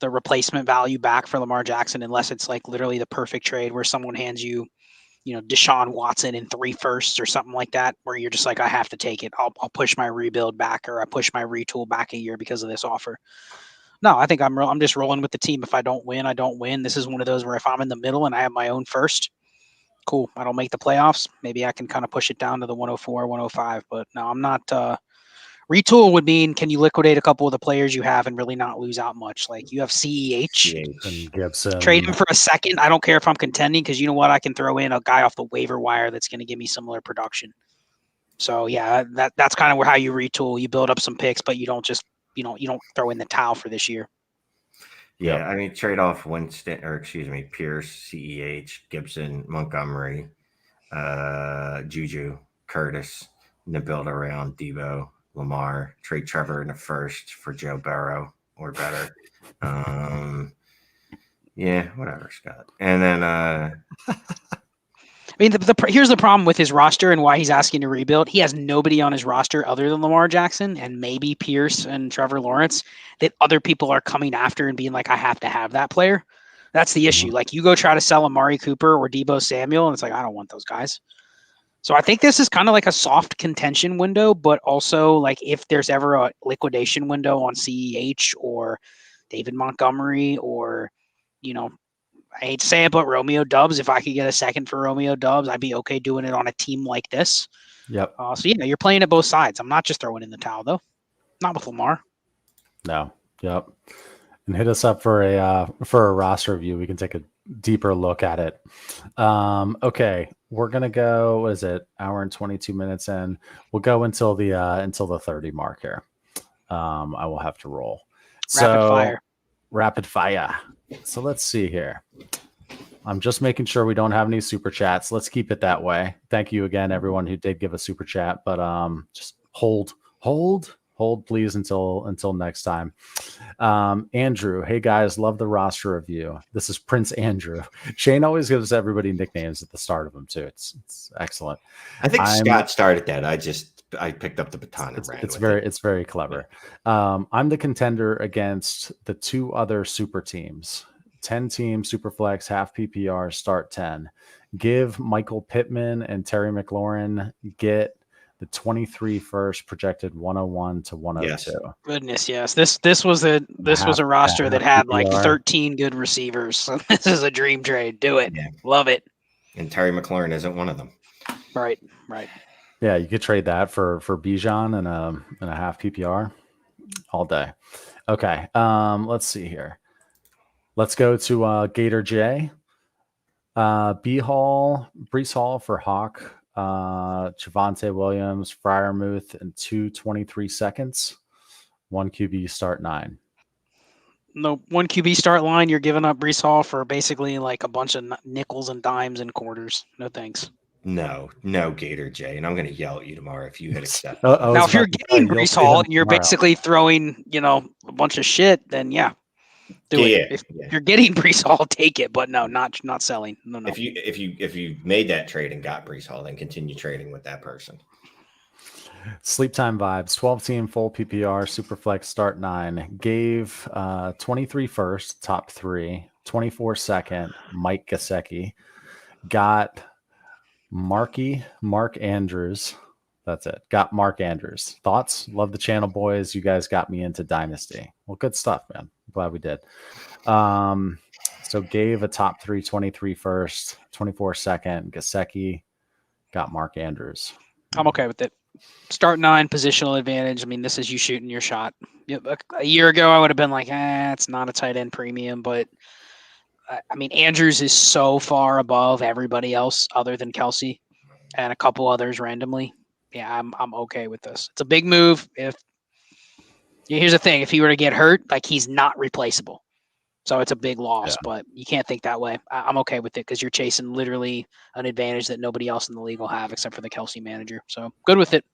replacement value back for Lamar Jackson unless it's like literally the perfect trade where someone hands you, Deshaun Watson in 3 firsts or something like that, where you're just like, I have to take it. I'll push my rebuild back, or I push my retool back a year because of this offer. No, I think I'm just rolling with the team. If I don't win, I don't win. This is one of those where if I'm in the middle and I have my own first, cool. I don't make the playoffs. Maybe I can kind of push it down to the 104, 105. But no, I'm not. Retool would mean, can you liquidate a couple of the players you have and really not lose out much? Like you have CEH. And Gibson. Trade him for a second. I don't care if I'm contending, because you know what? I can throw in a guy off the waiver wire that's going to give me similar production. So yeah, that's kind of how you retool. You build up some picks, but you don't just you don't throw in the towel for this year. Yeah, yep. I mean, trade off Pierce, CEH, Gibson, Montgomery, Juju, Curtis, and then build around Debo, Lamar. Trade Trevor in the first for Joe Burrow or better. Yeah, whatever, Scott. And then I mean, here's the problem with his roster and why he's asking to rebuild. He has nobody on his roster other than Lamar Jackson and maybe Pierce and Trevor Lawrence that other people are coming after and being like, I have to have that player. That's the issue. Like, you go try to sell Amari Cooper or Deebo Samuel, and it's like, I don't want those guys. So I think this is kind of like a soft contention window, but also like if there's ever a liquidation window on CEH or David Montgomery or, I hate to say it, but Romeo Doubs, if I could get a second for Romeo Doubs, I'd be okay doing it on a team like this. Yep. So, you're playing at both sides. I'm not just throwing in the towel, though. Not with Lamar. No. Yep. And hit us up for a roster review. We can take a deeper look at it. Okay. We're going to go, what is it? Hour and 22 minutes in. We'll go until the 30 mark here. I will have to roll. Rapid fire. So let's see here. I'm just making sure we don't have any super chats. Let's keep it that way. Thank you again, everyone who did give a super chat, but just hold, please, until next time. Andrew, hey guys, love the roster review. This is Prince Andrew. Shane always gives everybody nicknames at the start of them too. It's excellent. I think Scott started that. I picked up the baton and ran with it. It's very clever. I'm the contender against the 2 other super teams. 10-team Superflex, half PPR, start 10. Give Michael Pittman and Terry McLaurin. Get the 23 first, projected 101 to 102. Yes. Goodness, yes. This was a roster that had like 13 good receivers. This is a dream trade. Do it. Yeah. Love it. And Terry McLaurin isn't one of them. Right. Yeah, you could trade that for Bijan and a half PPR all day. Okay, let's see here. Let's go to Gator J. Breece Hall for Hawk, Javonte Williams, Freiermuth, and 2:23 seconds. 1 QB start 9. No, 1 QB start line, you're giving up Breece Hall for basically like a bunch of nickels and dimes and quarters. No thanks. No, Gator J, and I'm going to yell at you tomorrow if you hit accept. Now, if you're getting Breece Hall and you're basically throwing, a bunch of shit, then yeah, do it. If you're getting Breece Hall, take it, but no, not selling. No. If you made that trade and got Breece Hall, then continue trading with that person. Sleep time vibes. 12-team full PPR Superflex start 9. Gave 23 first, top 3, 24 second, Mike Gesicki. Got Mark Andrews. That's it. Got Mark Andrews. Thoughts? Love the channel, boys. You guys got me into Dynasty. Well, good stuff, man. Glad we did. So gave a top 3, 23 first, 24 second, Gesicki. Got Mark Andrews. I'm okay with it. Start 9, positional advantage. I mean, this is you shooting your shot. A year ago, I would have been like, it's not a tight end premium. But, I mean, Andrews is so far above everybody else other than Kelsey and a couple others randomly. Yeah, I'm okay with this. It's a big move. Here's the thing. If he were to get hurt, like, he's not replaceable. So it's a big loss, but you can't think that way. I'm okay with it because you're chasing literally an advantage that nobody else in the league will have except for the Kelsey manager. So good with it.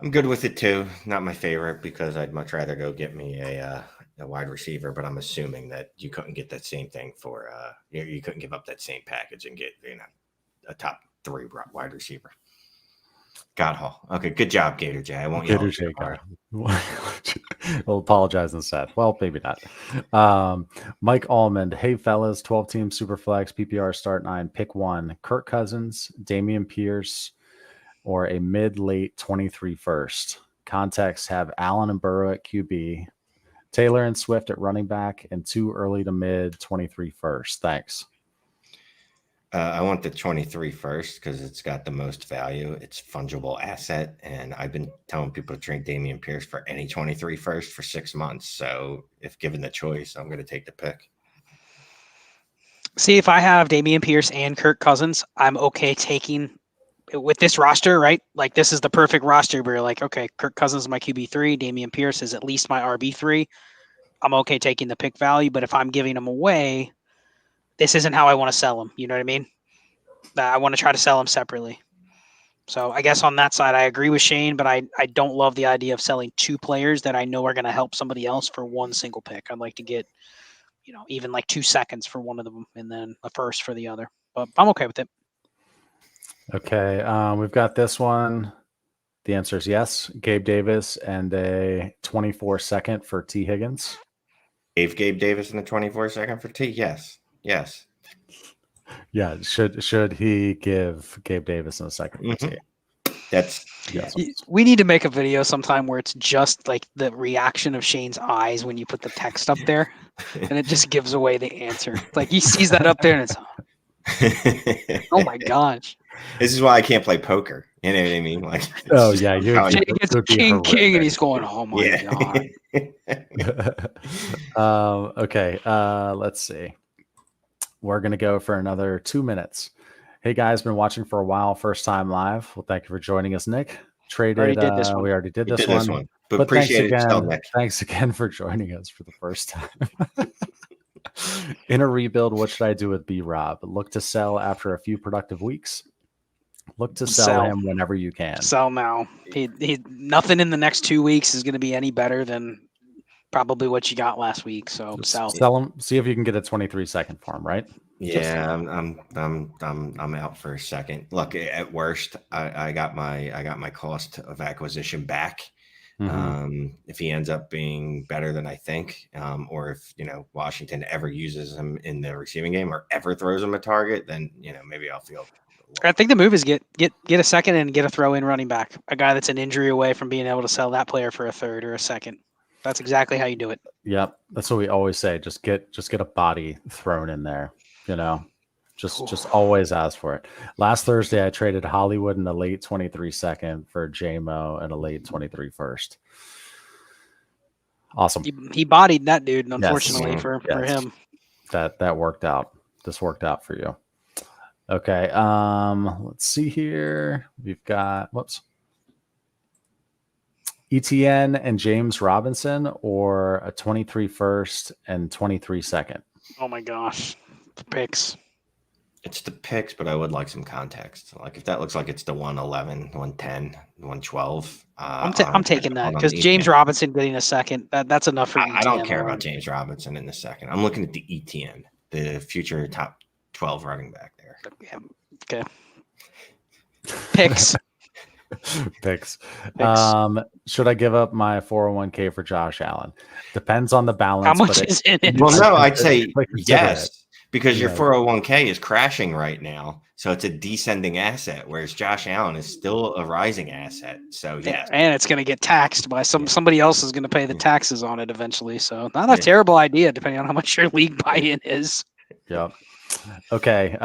I'm good with it too. Not my favorite because I'd much rather go get me a wide receiver, but I'm assuming that you couldn't get that same thing for you couldn't give up that same package and get a top 3 wide receiver. God Hall. Okay, good job, Gator J. I won't Gator J. We'll apologize instead. Well, maybe not. Mike Almond. Hey, fellas. 12-team Superflex PPR start 9. Pick 1. Kirk Cousins, Dameon Pierce, or a mid-late 23 first. Context have Allen and Burrow at QB, Taylor and Swift at running back, and 2 early to mid 23 first. Thanks. I want the 23 first because it's got the most value. It's fungible asset, and I've been telling people to trade Dameon Pierce for any 23 first for 6 months. So if given the choice, I'm going to take the pick. See, if I have Dameon Pierce and Kirk Cousins, I'm okay taking with this roster, right? Like this is the perfect roster where you're like, okay, Kirk Cousins is my QB3, Dameon Pierce is at least my RB3. I'm okay taking the pick value, but if I'm giving them away, this isn't how I want to sell them. You know what I mean? I want to try to sell them separately. So I guess on that side, I agree with Shane, but I don't love the idea of selling 2 players that I know are going to help somebody else for 1 single pick. I'd like to get, even like 2 seconds for one of them and then a first for the other. But I'm okay with it. Okay, we've got this one. The answer is yes. Gabe Davis and a 24 second for T. Higgins. Gabe Davis and a 24 second for T. Yes. Yeah. Should he give Gabe Davis in a second for T? That's yes. We need to make a video sometime where it's just like the reaction of Shane's eyes when you put the text up there, and it just gives away the answer. Like he sees that up there and it's, oh my gosh. This is why I can't play poker. You know what I mean? Like, oh yeah, Jay gets king, and he's going, oh my god. Okay, let's see. We're gonna go for another 2 minutes. Hey guys, been watching for a while. First time live. Well, thank you for joining us, Nick. We already did this one. But appreciate it. Thanks again for joining us for the first time. In a rebuild, what should I do with B-Rob? Look to sell after a few productive weeks. Look to sell him whenever you can. Sell now. He nothing in the next 2 weeks is going to be any better than probably what you got last week. So sell him. See if you can get a 23 second for him, right? Yeah, I'm out for a second. Look, at worst, I got my cost of acquisition back. Mm-hmm. If he ends up being better than I think, or if Washington ever uses him in the receiving game or ever throws him a target, then maybe I'll feel. I think the move is get a second and get a throw in running back, a guy that's an injury away from being able to sell that player for a third or a second. That's exactly how you do it. Yep, that's what we always say. Just get a body thrown in there. Just always ask for it. Last Thursday, I traded Hollywood in a late 23 second for JMO and a late 23 first. Awesome. He bodied that dude, unfortunately, for him. That worked out. this worked out for you. Okay. Let's see here. We've got ETN and James Robinson, or a 23 first and 23 second. Oh my gosh. The picks. It's the picks, but I would like some context. Like if that looks like it's the 111, 110, 112. I'm taking that because James Robinson getting a second. That's enough for ETN. I don't care about James Robinson in the second. I'm looking at the ETN, the future top 12 running back there. Yeah. Okay. Picks. Picks. Should I give up my 401k for Josh Allen? Depends on the balance. How much is in it? Well, no, I'd say yes, it. because your 401k is crashing right now. So it's a descending asset, whereas Josh Allen is still a rising asset. So yes. And it's going to get taxed by somebody else is going to pay the taxes on it eventually. So not a terrible idea, depending on how much your league buy-in is. Yep. Okay.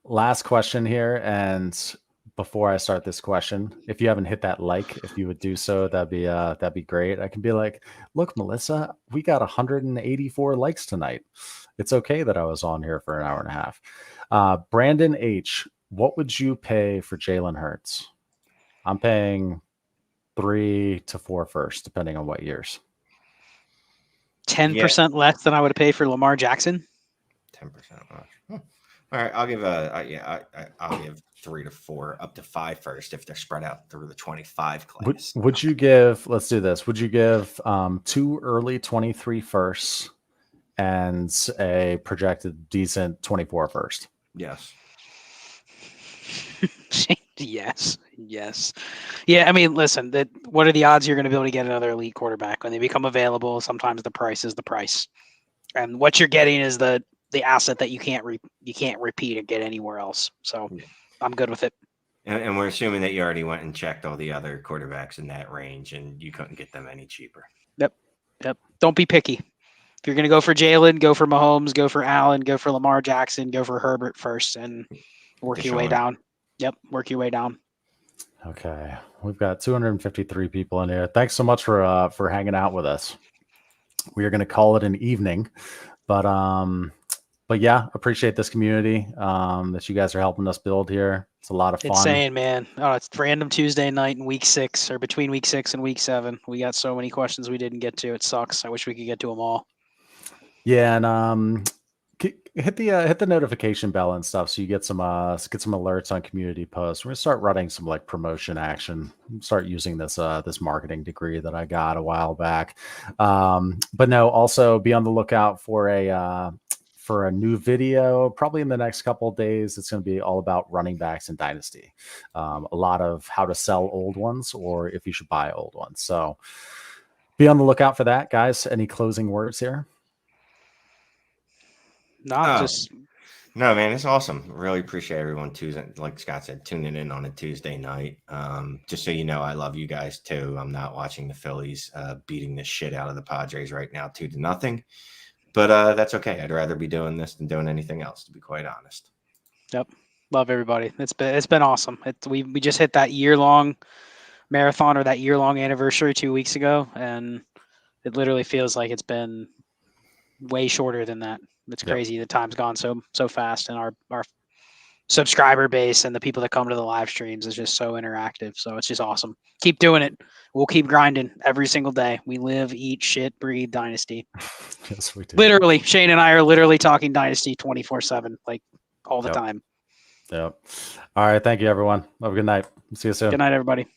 Last question here. And before I start this question, if you haven't hit that like, if you would do so, that'd be great. I can be like, look, Melissa, we got 184 likes tonight. It's okay that I was on here for an hour and a half. Brandon H, what would you pay for Jalen Hurts? I'm paying 3 to 4 first, depending on what years. 10% less than I would pay for Lamar Jackson. 10% less. All right, I'll give I'll give 3 to 4, up to 5 first if they're spread out through the 25 class. Would you give? Let's do this. Would you give 2 early 23 firsts and a projected decent 24 first? Yes. Yes. Yeah, I mean, listen, what are the odds you're going to be able to get another elite quarterback when they become available? Sometimes the price is the price, and what you're getting is the asset that you can't repeat and get anywhere else. So I'm good with it. And we're assuming that you already went and checked all the other quarterbacks in that range, and you couldn't get them any cheaper. Yep. Don't be picky. If you're going to go for Jalen, go for Mahomes, go for Allen, go for Lamar Jackson, go for Herbert first, and work your way down. Yep, work your way down. Okay, we've got 253 people in here. Thanks so much for hanging out with us. We are going to call it an evening, but yeah, appreciate this community that you guys are helping us build here. It's a lot of fun. Insane, man. Oh, it's random Tuesday night in week 6 or between week 6 and week 7. We got so many questions we didn't get to. It sucks. I wish we could get to them all. Yeah, and hit the notification bell and stuff so you get some alerts on community posts. We're gonna start running some like promotion action. Start using this marketing degree that I got a while back. But no, also be on the lookout for a new video probably in the next couple of days. It's going to be all about running backs in Dynasty. A lot of how to sell old ones or if you should buy old ones. So be on the lookout for that, guys. Any closing words here? No, man, it's awesome. Really appreciate everyone Tuesday, like Scott said, tuning in on a Tuesday night. Just so you know, I love you guys too. I'm not watching the Phillies beating the shit out of the Padres right now, 2-0. But that's okay. I'd rather be doing this than doing anything else, to be quite honest. Yep, love everybody. It's been awesome. We just hit that year-long marathon or that year-long anniversary 2 weeks ago, and it literally feels like it's been way shorter than that. It's crazy. Yep. The time's gone so fast, and our subscriber base and the people that come to the live streams is just so interactive. So it's just awesome. Keep doing it. We'll keep grinding every single day. We live, eat, shit, breathe Dynasty. Yes, we do. Literally, Shane and I are literally talking Dynasty 24/7, like all the time. Yep. All right. Thank you, everyone. Have a good night. See you soon. Good night, everybody.